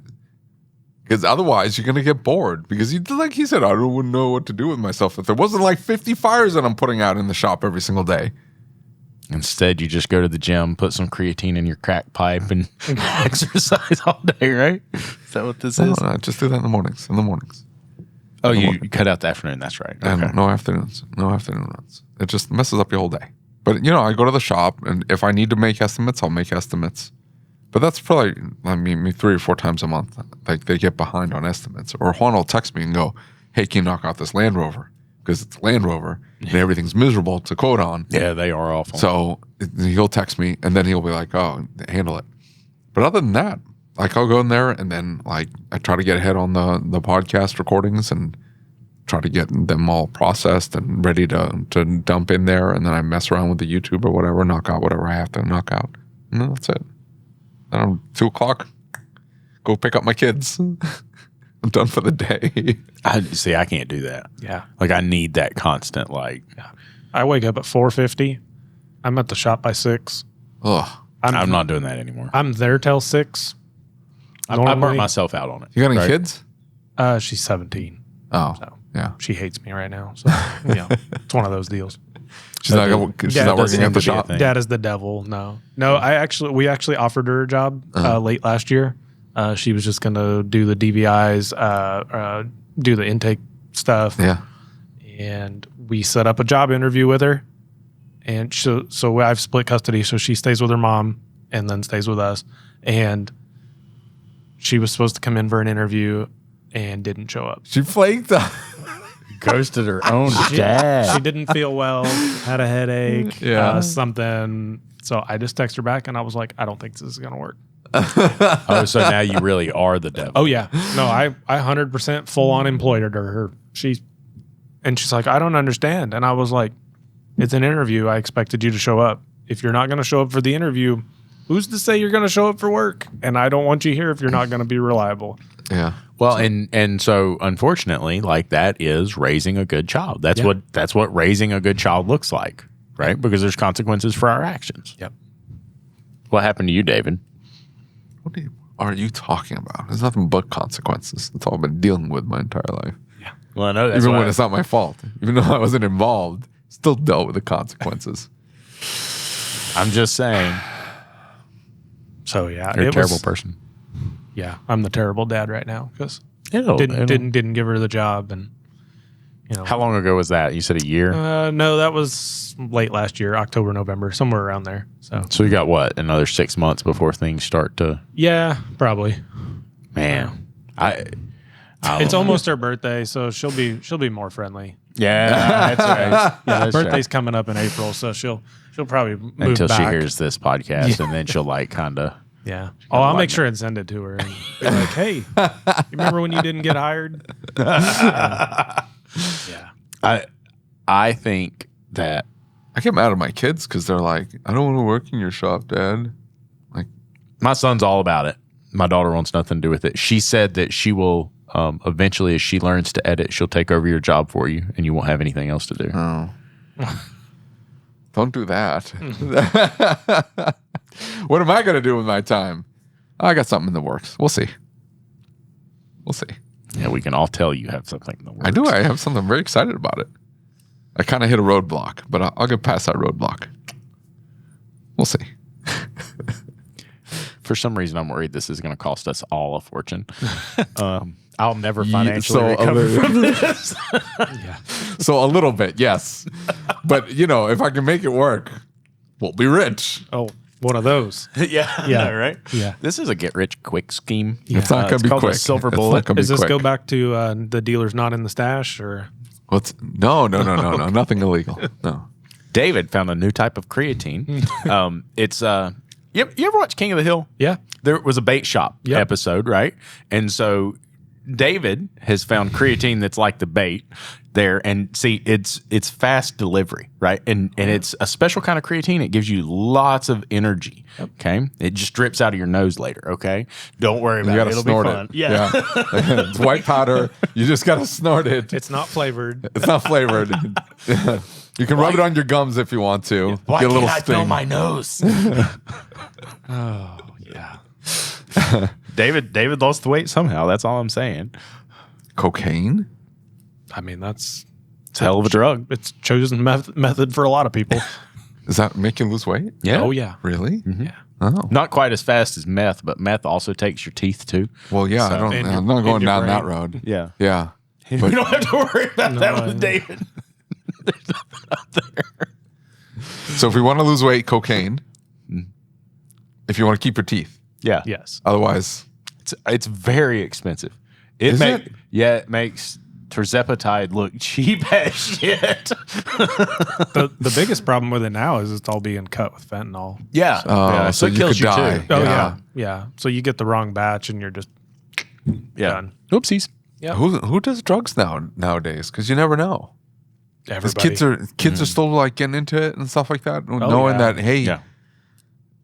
Because otherwise, you're going to get bored. Because like he said, I wouldn't know what to do with myself if there wasn't like 50 fires that I'm putting out in the shop every single day. Instead, you just go to the gym, put some creatine in your crack pipe, and exercise all day, right? Is that what this is? No, just do that in the mornings. Oh, you cut out the afternoon. That's right. Okay. And no afternoons. No afternoon runs. It just messes up your whole day. But, I go to the shop, and if I need to make estimates, I'll make estimates. But that's probably, 3 or 4 times a month. Like, they get behind on estimates. Or Juan will text me and go, hey, can you knock out this Land Rover? Because it's Land Rover, and everything's miserable to quote on. Yeah, they are awful. So he'll text me, and then he'll be like, oh, handle it. But other than that, like, I'll go in there, and then, like, I try to get ahead on the podcast recordings and try to get them all processed and ready to dump in there. And then I mess around with the YouTube or whatever, knock out whatever I have to knock out. And then that's it. Then 2 o'clock, go pick up my kids. I'm done for the day. I can't do that. Yeah. Like, I need that constant, like. Yeah. I wake up at 4:50. I'm at the shop by 6. Ugh. I'm not doing that anymore. I'm there till 6. I burnt myself out on it. You got any kids? She's 17. Oh, So yeah. she hates me right now. So, it's one of those deals. She's not working at the shop. Dad is the devil. No. We actually offered her a job late last year. She was just going to do the DVIs, do the intake stuff. Yeah. And we set up a job interview with her. And so I've split custody. So she stays with her mom and then stays with us. And she was supposed to come in for an interview and didn't show up. She flaked. Ghosted her own dad. She didn't feel well, had a headache, Yeah. something. So I just texted her back and I was like, I don't think this is going to work. Oh, so now you really are the devil. Oh, yeah. No, I 100% full on employed her. She's like, I don't understand. And I was like, it's an interview. I expected you to show up. If you're not going to show up for the interview, who's to say you're going to show up for work? And I don't want you here if you're not going to be reliable. Yeah. Well, and so unfortunately, like, that is raising a good child. That's what raising a good child looks like, right? Because there's consequences for our actions. Yep. What happened to you, David? What are you talking about? There's nothing but consequences. That's all I've been dealing with my entire life. Yeah. Well, I know that's Even when it's not my fault. Even though I wasn't involved, still dealt with the consequences. I'm just saying. So yeah, You're a terrible person. Yeah, I'm the terrible dad right now because It'll- didn't give her the job, and How long ago was that? You said a year? No, that was late last year, October, November, somewhere around there. So you got what? Another 6 months before things start to. yeah, probably. Man, It's almost her birthday, so she'll be more friendly. Yeah, that's right. Yeah, her birthday's coming up in April, so she'll probably move until back. she hears this podcast, and then she'll like kind of. Yeah. Oh, I'll make sure and send it to her. And be like, hey, you remember when you didn't get hired? Yeah. I think that I get mad at my kids because they're like, I don't want to work in your shop, Dad. Like, my son's all about it. My daughter wants nothing to do with it. She said that she will eventually, as she learns to edit, she'll take over your job for you, and you won't have anything else to do. oh. Don't do that. What am I going to do with my time? I got something in the works. We'll see. Yeah, we can all tell you have something in the works. I do. I have something. I'm very excited about it. I kind of hit a roadblock, but I'll get past that roadblock. We'll see. For some reason, I'm worried this is going to cost us all a fortune. I'll never financially recover from this. Yeah. So a little bit, yes. But, if I can make it work, we'll be rich. Oh, one of those. Yeah, Yeah. right. Yeah. This is a get-rich-quick scheme. It's not going to be called quick. a silver It's not bullet. gonna be Does this quick. go back to the dealer's not in the stash, or? No. Nothing illegal. No. David found a new type of creatine. It's you ever watch King of the Hill? Yeah. There was a bait shop Yep. episode, right? And so David has found creatine that's like the bait there, and see, it's fast delivery, right? And it's a special kind of creatine. It gives you lots of energy. Okay, it just drips out of your nose later. Okay, don't worry about You it. got to It'll snort be fun. it. Yeah. It's white powder. You just got to snort it. It's not flavored. It's not flavored. You can rub it on your gums if you want to. Why Get a little can't I feel sting. my nose? Oh, yeah. David lost the weight somehow. That's all I'm saying. Cocaine? I mean, it's a hell of a drug. It's chosen method for a lot of people. Does that make you lose weight? Yeah. Oh, yeah. Really? Yeah. Oh. Not quite as fast as meth, but meth also takes your teeth too. Well, yeah, So- I'm not going your down that brain. road. Yeah. Yeah. We don't have to worry about that with David. So if we want to lose weight, cocaine. If you want to keep your teeth. Yeah. Yes. Otherwise, It's very expensive. It makes terzepatide look cheap as shit. The biggest problem with it now is it's all being cut with fentanyl. Yeah. so it you kills could you die. too. Oh, Yeah. yeah. So you get the wrong batch and you're just Yeah. done. Oopsies. Yeah. who does drugs nowadays? Because you never know. Because Everybody. kids are still like getting into it and stuff like that, knowing yeah. that hey, Yeah.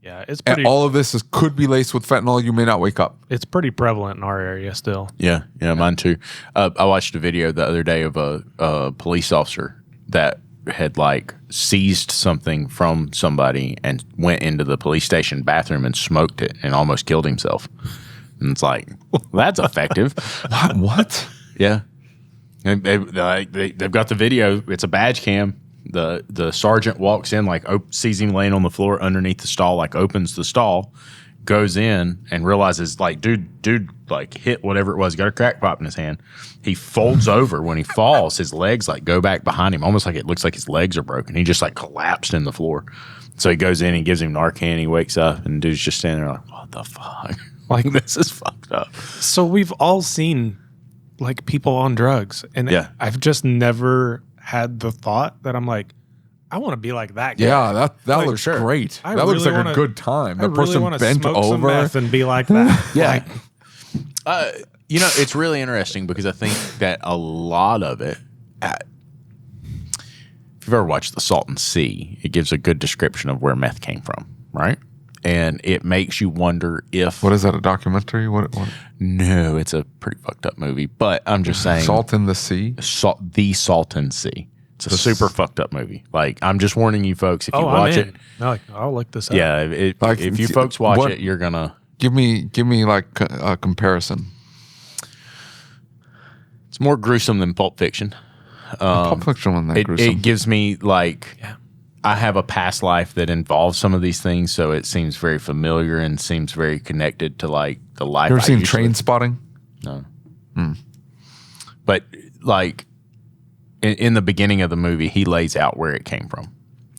Yeah, it's and pretty. all of this could be laced with fentanyl. You may not wake up. It's pretty prevalent in our area still. Yeah, mine too. I watched a video the other day of a police officer that had like seized something from somebody and went into the police station bathroom and smoked it and almost killed himself. And it's like, that's effective. What? Yeah. And they've got the video. It's a badge cam. The sergeant walks in, like sees him laying on the floor underneath the stall, like opens the stall, goes in and realizes like, dude, like hit whatever it was, got a crack pop in his hand. He folds over. When he falls, his legs like go back behind him, almost like it looks like his legs are broken. He just like collapsed in the floor. So he goes in and gives him Narcan. He wakes up and dude's just standing there like, what the fuck? Like, this is fucked up. So we've all seen like people on drugs, and Yeah. I've just never had the thought that I'm like, I want to be like that guy. Yeah, that Like, looks sure. great. I That looks really like a wanna- good time. I The really person want to bent smoke some over. meth and be like that. Yeah. Like, It's really interesting because I think that a lot of it, if you've ever watched The Salton Sea, it gives a good description of where meth came from, right? And it makes you wonder if... What is that, a documentary? What? No, it's a pretty fucked up movie, but I'm just saying... Salt in the Sea? The Salton Sea. It's a super fucked up movie. Like, I'm just warning you folks, if you I'm watch in. it... No, like, I'll look this up. Yeah, Like, if you folks watch what- it, you're gonna... Give me like a comparison. It's more gruesome than Pulp Fiction. Pulp Fiction wasn't that gruesome. It gives me like... Yeah. I have a past life that involves some of these things, so it seems very familiar and seems very connected to like the life. You ever I seen usually- Train Spotting? No. But like in the beginning of the movie, he lays out where it came from,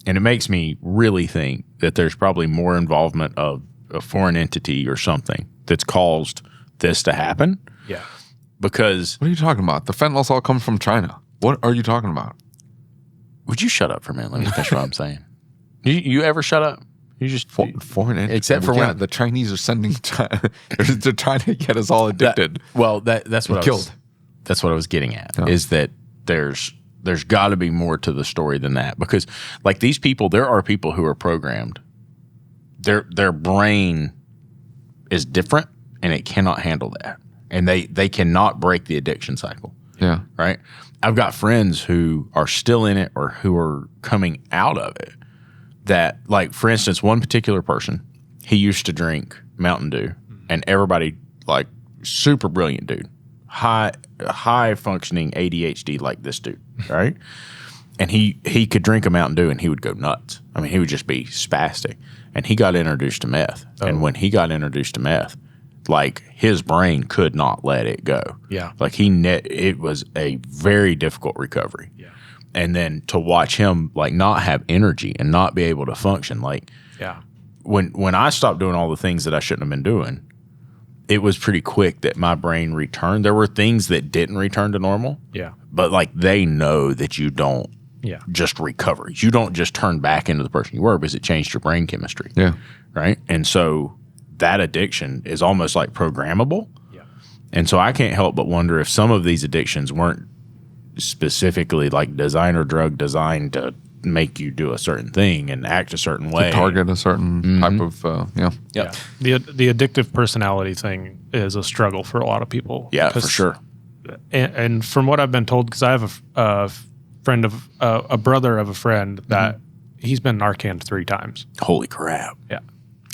and it makes me really think that there's probably more involvement of a foreign entity or something that's caused this to happen. Yeah. Because What are you talking about? The fentanyl all comes from China. What are you talking about? would you shut up for a minute? Let me finish what I'm saying. You ever shut up? You just Foreign entity. Except for yeah, when- the Chinese are sending. They're trying to get us all addicted. That's what Killed. That's what I was getting at. Yeah. Is that there's got to be more to the story than that, because like these people, there are people who are programmed. Their brain is different and it cannot handle that, and they cannot break the addiction cycle. Yeah. Right. I've got friends who are still in it or who are coming out of it. That, like, for instance, one particular person, he used to drink Mountain Dew, and everybody, like, super brilliant dude, high functioning ADHD like this dude, right? And he could drink a Mountain Dew and he would go nuts. I mean, he would just be spastic. And he got introduced to meth. And when he got introduced to meth, like, his brain could not let it go. Yeah. Like, it was a very difficult recovery. Yeah. And then to watch him like not have energy and not be able to function, like Yeah. when I stopped doing all the things that I shouldn't have been doing, it was pretty quick that my brain returned. There were things that didn't return to normal, Yeah. but like they know that you don't Yeah. just recover. You don't just turn back into the person you were because it changed your brain chemistry. Yeah. Right. And so that addiction is almost like programmable. Yeah. And so I can't help but wonder if some of these addictions weren't specifically like designer drug designed to make you do a certain thing and act a certain way. Target a certain type of Yeah. Yeah. The addictive personality thing is a struggle for a lot of people. Yeah, for 'Cause- sure. And from what I've been told, because I have a friend of a brother of a friend that he's been Narcaned 3 times. Holy crap. Yeah.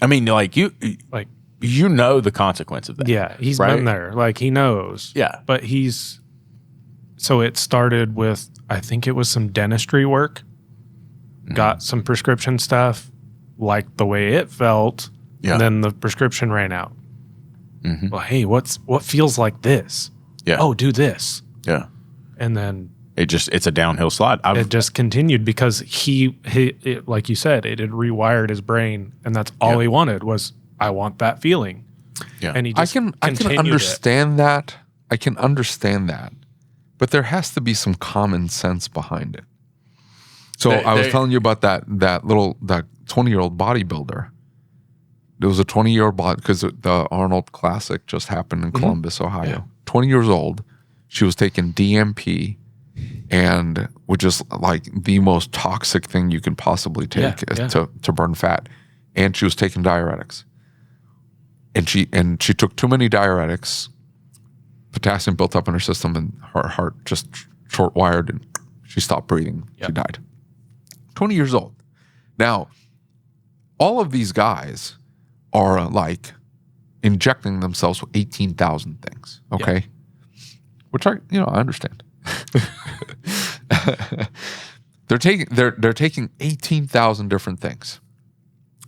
I mean, like you, Like you know the consequence of that. Yeah, he's right? been there. Like, he knows. Yeah. But so it started with, I think it was some dentistry work, got some prescription stuff, liked the way it felt, and then the prescription ran out. Well, hey, what feels like this? Yeah. Oh, do this. Yeah. And then it's a downhill slide. it just continued because he like you said, it had rewired his brain, and that's all he wanted was, I want that feeling. Yeah. And he just I can understand that. I can understand that. But there has to be some common sense behind it. So I was telling you about that 20-year-old bodybuilder. There was a 20-year-old because the Arnold Classic just happened in Columbus, Ohio. Yeah. 20 years old. She was taking DMP, and which is like the most toxic thing you can possibly take to burn fat. And she was taking diuretics. And she took too many diuretics. Potassium built up in her system, and her heart just short-wired, and she stopped breathing. She died. 20 years old. Now, all of these guys are like injecting themselves with 18,000 things. Okay, which I understand. They're taking 18,000 different things.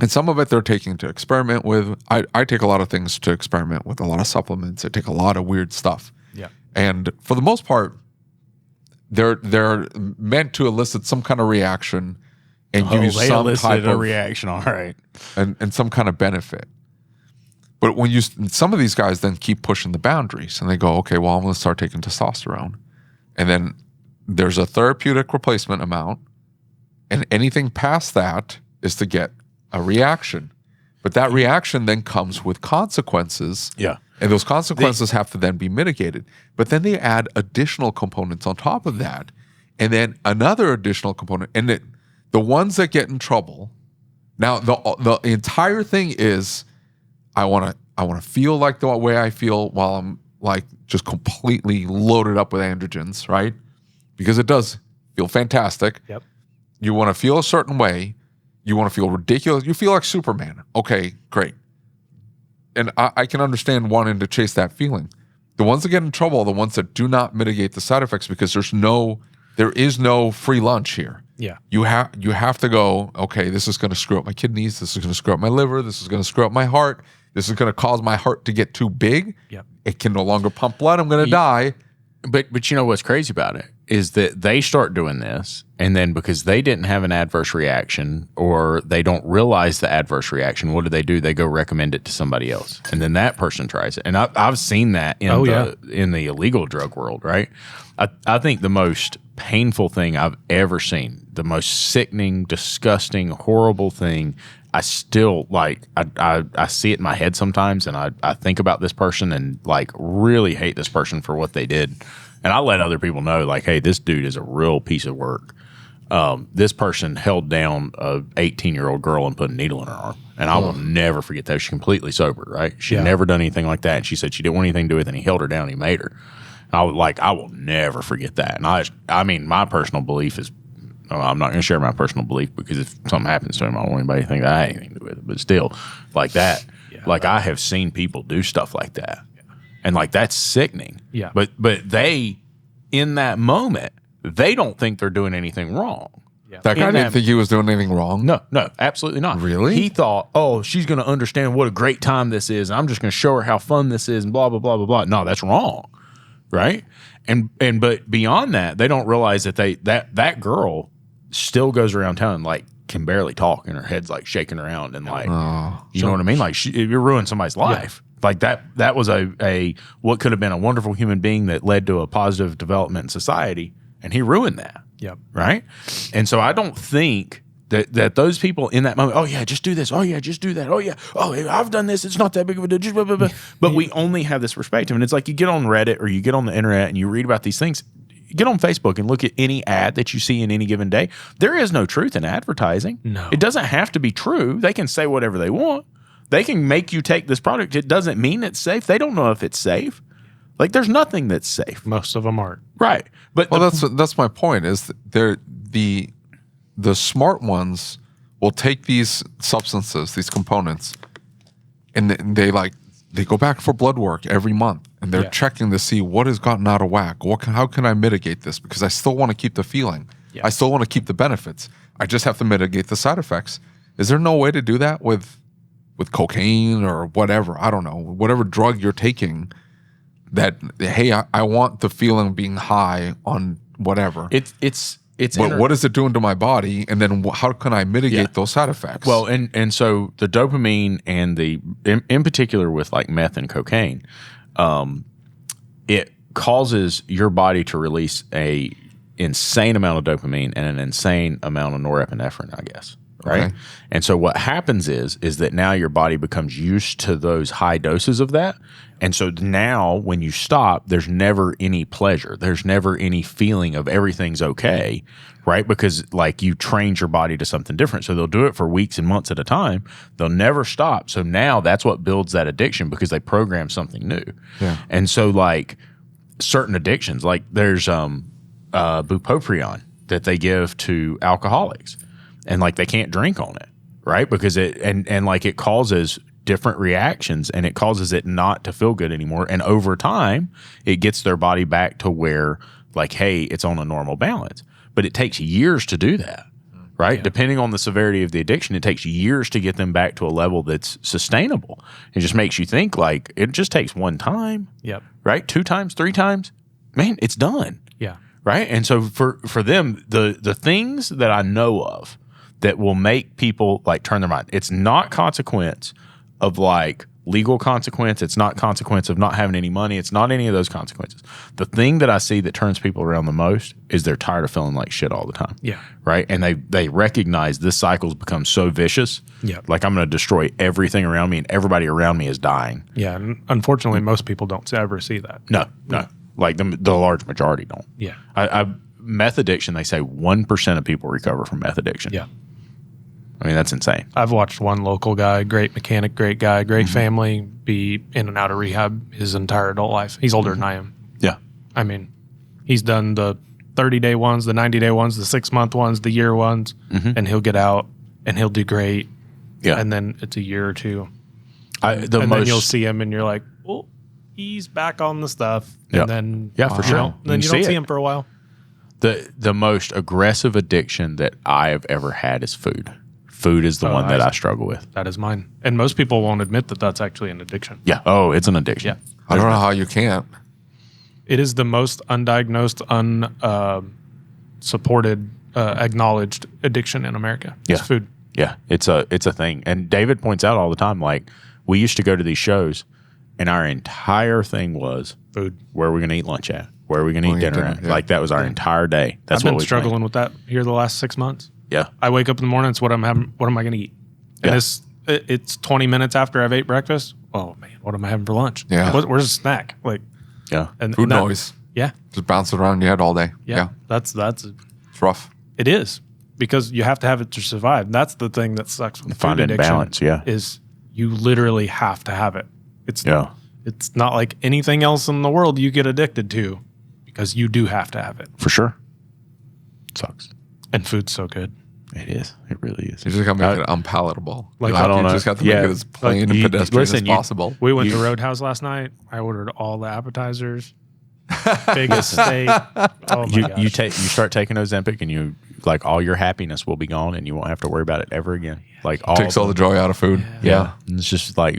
And some of it they're taking to experiment with. I take a lot of things to experiment with, a lot of supplements. I take a lot of weird stuff. Yeah. And for the most part, they're meant to elicit some kind of reaction and give you some type of reaction. All right. And some kind of benefit. But when some of these guys then keep pushing the boundaries and they go, okay, well, I'm going to start taking testosterone. And then there's a therapeutic replacement amount. And anything past that is to get a reaction. But that reaction then comes with consequences. Yeah. And those consequences have to then be mitigated. But then they add additional components on top of that. And then another additional component. And the ones that get in trouble, now the entire thing is, I want to feel like the way I feel while I'm like just completely loaded up with androgens, right? Because it does feel fantastic. Yep. You want to feel a certain way. You want to feel ridiculous. You feel like Superman. Okay, great. And I can understand wanting to chase that feeling. The ones that get in trouble are the ones that do not mitigate the side effects because there is no free lunch here. Yeah. You have to go, okay, this is going to screw up my kidneys. This is going to screw up my liver. This is going to screw up my heart. This is going to cause my heart to get too big. Yep. It can no longer pump blood. I'm going to die. But you know what's crazy about it is that they start doing this, and then because they didn't have an adverse reaction or they don't realize the adverse reaction, what do? They go recommend it to somebody else, and then that person tries it. And I've seen that in the illegal drug world, right? I think the most painful thing I've ever seen, the most sickening, disgusting, horrible thing, I still like, I see it in my head sometimes, and I think about this person and like really hate this person for what they did. And I let other people know, like, hey, this dude is a real piece of work. This person held down a 18-year-old girl and put a needle in her arm. And I will never forget that. She's completely sober, right? She'd never done anything like that. And she said she didn't want anything to do with it, and he held her down and he made her. And I will never forget that. And I mean, my personal belief is, I'm not going to share my personal belief because if something happens to him, I don't want anybody to think that I had anything to do with it. But still, like that, I have seen people do stuff like that. And like, that's sickening. Yeah. But they, in that moment, they don't think they're doing anything wrong. Yeah. That guy didn't think he was doing anything wrong? No, absolutely not. Really? He thought, oh, she's going to understand what a great time this is, and I'm just going to show her how fun this is, and blah, blah, blah, blah, blah. No, that's wrong. Right? But beyond that, they don't realize that that girl still goes around town and like can barely talk, and her head's like shaking around, and like, you know what I mean? Like, you're ruining somebody's life. Like that was a what could have been a wonderful human being that led to a positive development in society, and he ruined that. Yep. Right. And so I don't think that those people in that moment, oh yeah, just do this. Oh yeah, just do that. Oh yeah. Oh, I've done this. It's not that big of a deal. Just blah, blah, blah. But we only have this perspective. And it's like you get on Reddit or you get on the internet and you read about these things. Get on Facebook and look at any ad that you see in any given day. There is no truth in advertising. No. It doesn't have to be true. They can say whatever they want. They can make you take this product. It doesn't mean it's safe. They don't know if it's safe. Like, there's nothing that's safe. Most of them aren't. Right. But that's my point. Is the smart ones will take these substances, these components, and they go back for blood work every month, and they're checking to see what has gotten out of whack. How can I mitigate this? Because I still want to keep the feeling. Yeah. I still want to keep the benefits. I just have to mitigate the side effects. Is there no way to do that with cocaine or whatever? I don't know. Whatever drug you're taking, that hey, I want the feeling of being high on whatever. But what is it doing to my body? And then how can I mitigate those side effects? Well, and so the dopamine and in particular with like meth and cocaine, it causes your body to release a insane amount of dopamine and an insane amount of norepinephrine, I guess. Right. Okay. And so what happens is that now your body becomes used to those high doses of that. And so now when you stop, there's never any pleasure. There's never any feeling of everything's okay, right? Because like you trained your body to something different. So they'll do it for weeks and months at a time. They'll never stop. So now that's what builds that addiction because they program something new. Yeah. And so like certain addictions, like there's bupropion that they give to alcoholics. And like they can't drink on it, right? Because it like it causes different reactions and it causes it not to feel good anymore. And over time, it gets their body back to where like, hey, it's on a normal balance. But it takes years to do that, right? Yeah. Depending on the severity of the addiction, it takes years to get them back to a level that's sustainable. It just makes you think like it just takes one time, right? 2 times, 3 times, man, it's done. Yeah. Right. And so for them, the things that I know of that will make people like turn their mind. It's not consequence of like legal consequence. It's not consequence of not having any money. It's not any of those consequences. The thing that I see that turns people around the most is they're tired of feeling like shit all the time. Yeah. Right. And they recognize this cycle's become so vicious. Yeah. Like I'm going to destroy everything around me and everybody around me is dying. Yeah. And unfortunately, most people don't ever see that. No. Like the large majority don't. Yeah. Meth addiction, they say 1% of people recover from meth addiction. Yeah. I mean, that's insane. I've watched one local guy, great mechanic, great guy, great family, be in and out of rehab his entire adult life. He's older than I am. Yeah. I mean, he's done the 30-day ones, the 90-day ones, the 6-month ones, the year ones, and he'll get out and he'll do great. Yeah. And then it's a year or two. Then you'll see him and you're like, well, he's back on the stuff. Yeah. And then, for sure. Then you don't see him for a while. The most aggressive addiction that I have ever had is food. Food is the one that I struggle with. That is mine. And most people won't admit that that's actually an addiction. Yeah. Oh, it's an addiction. Yeah. I don't know how you can't. It is the most undiagnosed, unsupported, acknowledged addiction in America. It's food. Yeah. It's a thing. And David points out all the time, like we used to go to these shows and our entire thing was food. Where are we going to eat lunch at? Where are we going to eat dinner at? Yeah. Like that was our entire day. That's I've been struggling with that here the last 6 months. Yeah. I wake up in the morning, it's what I'm having. What am I going to eat? And it's 20 minutes after I've ate breakfast. Oh man, what am I having for lunch? Yeah. Where's the snack? Like, and food noise. Yeah. Just bouncing around in your head all day. Yeah. That's it's rough. It is because you have to have it to survive. That's the thing that sucks with food addiction. Balance, is you literally have to have it. It's not like anything else in the world you get addicted to because you do have to have it. For sure. It sucks. And food's so good. It is. It really is. You just got to make it unpalatable. Like I don't know. You just got to make it as plain and pedestrian as possible. We went to Roadhouse last night. I ordered all the appetizers. Biggest steak. Oh my gosh. You start taking Ozempic and you like all your happiness will be gone and you won't have to worry about it ever again. Like takes all the joy out of food. Yeah. And it's just like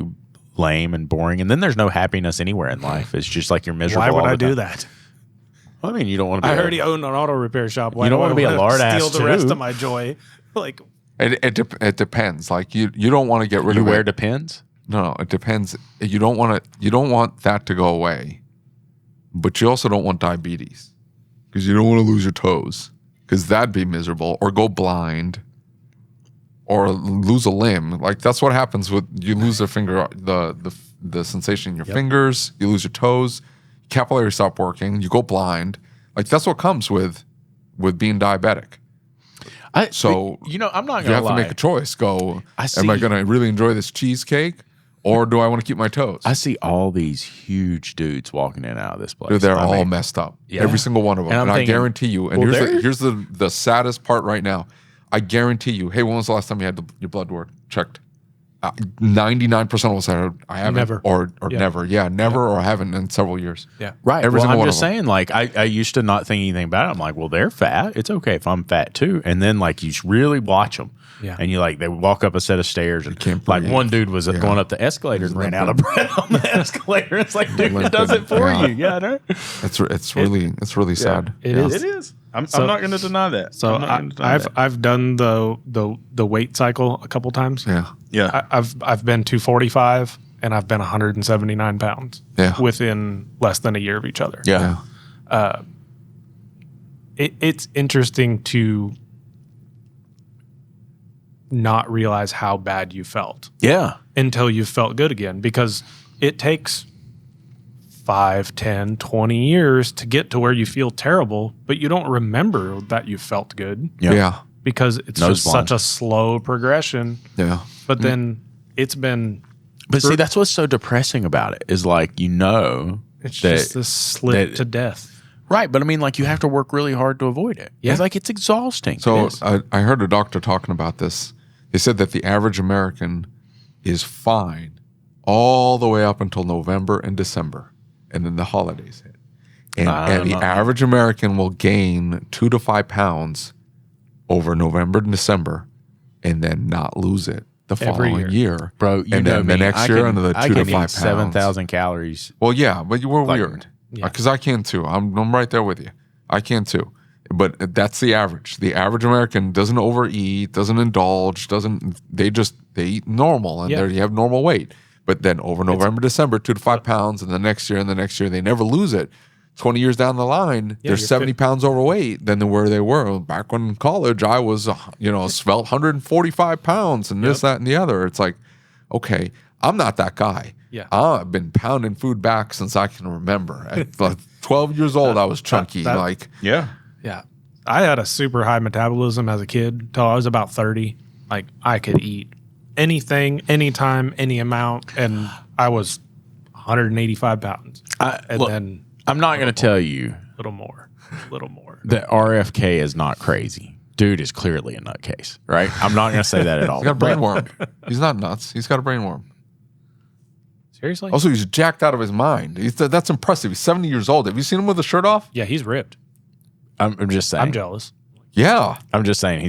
lame and boring. And then there's no happiness anywhere in life. It's just like you're miserable. Why would I do that? I mean, you don't want to be. I already own an auto repair shop. Why you don't want to be a lard ass steal the rest of my joy? Like it depends. Like you don't want to get rid of it. You wear Depends? No, it depends. You don't want that to go away, but you also don't want diabetes because you don't want to lose your toes because that'd be miserable, or go blind, or lose a limb. Like that's what happens with you lose a finger, the sensation in your fingers. You lose your toes. Capillaries stop working, you go blind. Like that's what comes with being diabetic. I'm not gonna lie. You have to make a choice. Am I gonna really enjoy this cheesecake, or do I want to keep my toes? I see all these huge dudes walking in and out of this place. Dude, they're all messed up. Yeah. Every single one of them. And I guarantee you. And here's the saddest part right now. I guarantee you. Hey, when was the last time you had your blood work checked? 99% will say I haven't Never. or never. Yeah, never or haven't in several years. Yeah. Right. Every Well, single I'm one just of them. saying, like, I used to not think anything about it. I'm like, well, they're fat. It's okay if I'm fat too. And then, like, you really watch them. Yeah. And you like, they walk up a set of stairs and can't like breathe. one dude was going up the escalator and ran out of breath on the escalator. It's like, dude, it does it for Yeah. you. Yeah, I know. It's really sad. It Yeah. is. It is. I'm not going to deny that. So I'm not gonna deny that. I've done the weight cycle a couple times. Yeah. Yeah. I've been 245 and I've been 179 pounds. Yeah. Within less than a year of each other. Yeah. It's interesting to not realize how bad you felt Yeah. until you felt good again, because it takes 5, 10, 20 years to get to where you feel terrible, but you don't remember that you felt good Yeah. Yeah. because it's Nose just blind. such a slow progression. Yeah. But then it's been, But see, that's what's so depressing about it is like, it's that- just this slip that- to death. right. But I mean, like, you have to work really hard to avoid it. Yeah. It's like, it's exhausting. It So is. I heard a doctor talking about this. They said that the average American is fine all the way up until November and December, and then the holidays hit. And the average American will gain 2 to 5 pounds over November and December, and then not lose it the Every following year. Bro, you and know then me. the next year, another 2 to 5 pounds. 7,000 calories. Well, yeah, but you were Like- weird. Yeah. Because I can too. I'm right there with you. I can too. But that's the average. The average American doesn't overeat, doesn't indulge, they eat normal and Yeah. they have normal weight. But then over November, December, 2 to 5 pounds, and the next year, they never lose it. 20 years down the line, they're you're 70 pounds overweight than where they were. Back when in college, I was, svelte 145 pounds and this, that, and the other. It's like, okay, I'm not that guy. Yeah. I've been pounding food back since I can remember. At like 12 years old, I was chunky. Yeah. Yeah. I had a super high metabolism as a kid till I was about 30. Like, I could eat anything, anytime, any amount, and I was 185 pounds. Then I'm not going to tell you a little more. that RFK is not crazy. Dude is clearly a nutcase, right? I'm not going to say that at all. He's got a brain worm. He's not nuts. He's got a brain worm. Seriously? Also, he's jacked out of his mind. That's impressive. He's 70 years old. Have you seen him with a shirt off? Yeah, he's ripped. I'm just saying. I'm jealous. Yeah. I'm just saying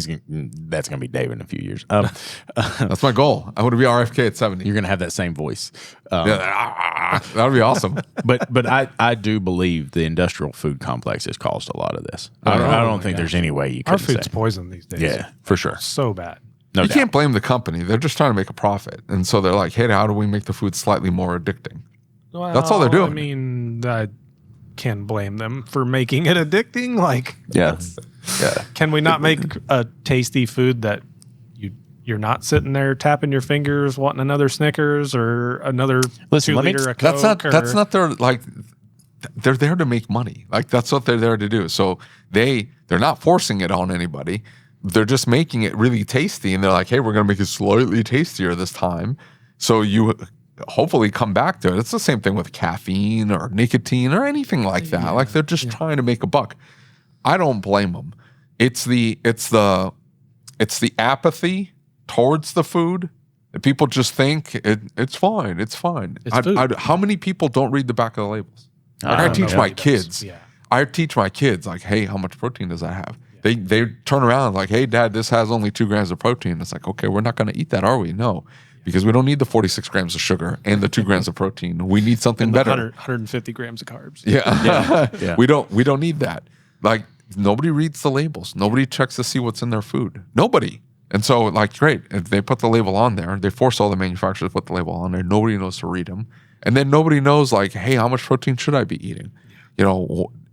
that's going to be Dave in a few years. That's my goal. I want to be RFK at 70. You're going to have that same voice. Yeah, that would be awesome. But I do believe the industrial food complex has caused a lot of this. I don't think there's any way you Our can food's say. poison these days. Yeah, for sure. So bad. No You doubt. can't blame the company. They're just trying to make a profit. And so they're like, hey, how do we make the food slightly more addicting? Well, That's all they're doing. I mean, I can blame them for making it addicting. Like, Yeah. Yeah. can we not make a tasty food that you're not sitting there tapping your fingers wanting another Snickers or another Listen, 2 let me- liter of Coke? That's not their, like, they're there to make money. Like, that's what they're there to do. So they're not forcing it on anybody. They're just making it really tasty. And they're like, hey, we're going to make it slightly tastier this time. So you hopefully come back to it. It's the same thing with caffeine or nicotine or anything like that. Like, they're just trying to make a buck. I don't blame them. It's the apathy towards the food. People just think it's fine. It's fine. It's food. How many people don't read the back of the labels? Like, I don't teach know. my Nobody does. kids. Yeah. I teach my kids, like, hey, how much protein does that have? They turn around like, hey, Dad, this has only 2 grams of protein. It's like, okay, we're not going to eat that, are we? No, because we don't need the 46 grams of sugar and the 2 grams of protein. We need something better. 150 grams of carbs. Yeah. Yeah. We don't need that. Like, nobody reads the labels. Nobody checks to see what's in their food. Nobody. And so, like, great, if they put the label on there, they force all the manufacturers to put the label on there. Nobody knows to read them. And then nobody knows, like, hey, how much protein should I be eating?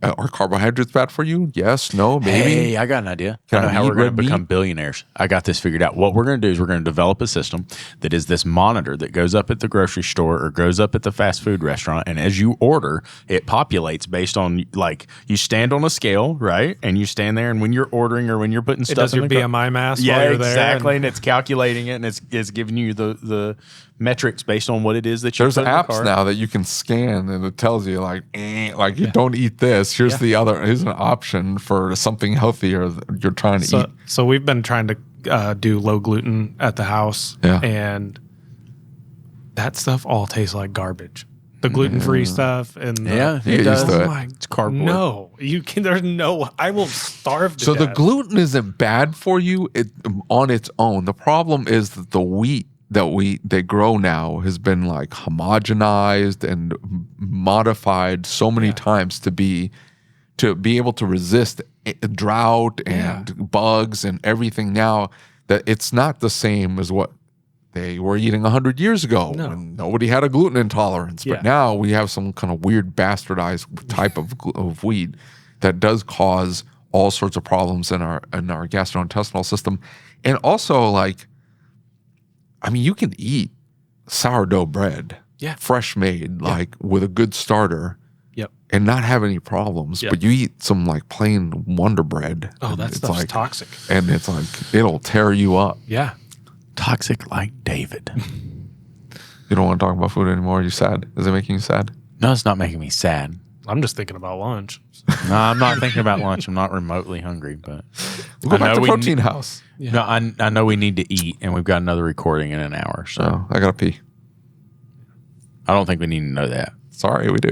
Are carbohydrates bad for you? Yes, no, maybe. Hey, I got an idea. Can I know I how eat we're going red to become meat? billionaires. I got this figured out. What we're going to do is we're going to develop a system that is this monitor that goes up at the grocery store or goes up at the fast food restaurant. And as you order, it populates based on, like, you stand on a scale, right? And you stand there, and when you're ordering or when you're putting It stuff does in your the BMI mass yeah, while you're there. exactly. And it's calculating it, and it's giving you the metrics based on what it is that you're There's putting in the apps cart. now that you can scan and it tells you, like, you don't eat this. Here's here's an option for something healthier that you're trying to eat. So we've been trying to do low gluten at the house. Yeah. And that stuff all tastes like garbage. The gluten-free stuff and the, Yeah, You it get used does. to it. my, It's cardboard. no, you can. There's no. I will starve to So the death. gluten isn't bad for you on its own. The problem is that the wheat that they grow now has been like homogenized and modified so many times to be able to resist drought and bugs and everything now, that it's not the same as what they were eating 100 years ago when nobody had a gluten intolerance. But now we have some kind of weird bastardized type of wheat that does cause all sorts of problems in our gastrointestinal system. And also, like, I mean, you can eat sourdough bread, fresh made, like with a good starter, and not have any problems. But you eat some like plain Wonder Bread. Oh, that stuff's like toxic. And it's like, it'll tear you up. Yeah. Toxic like David. You don't want to talk about food anymore? Are you sad? Is it making you sad? No, it's not making me sad. I'm just thinking about lunch. No, I'm not thinking about lunch. I'm not remotely hungry, but We'll go back to Protein House. Yeah. No, I know we need to eat, and we've got another recording in an hour. So Oh, I gotta pee. I don't think we need to know that. Sorry, we do.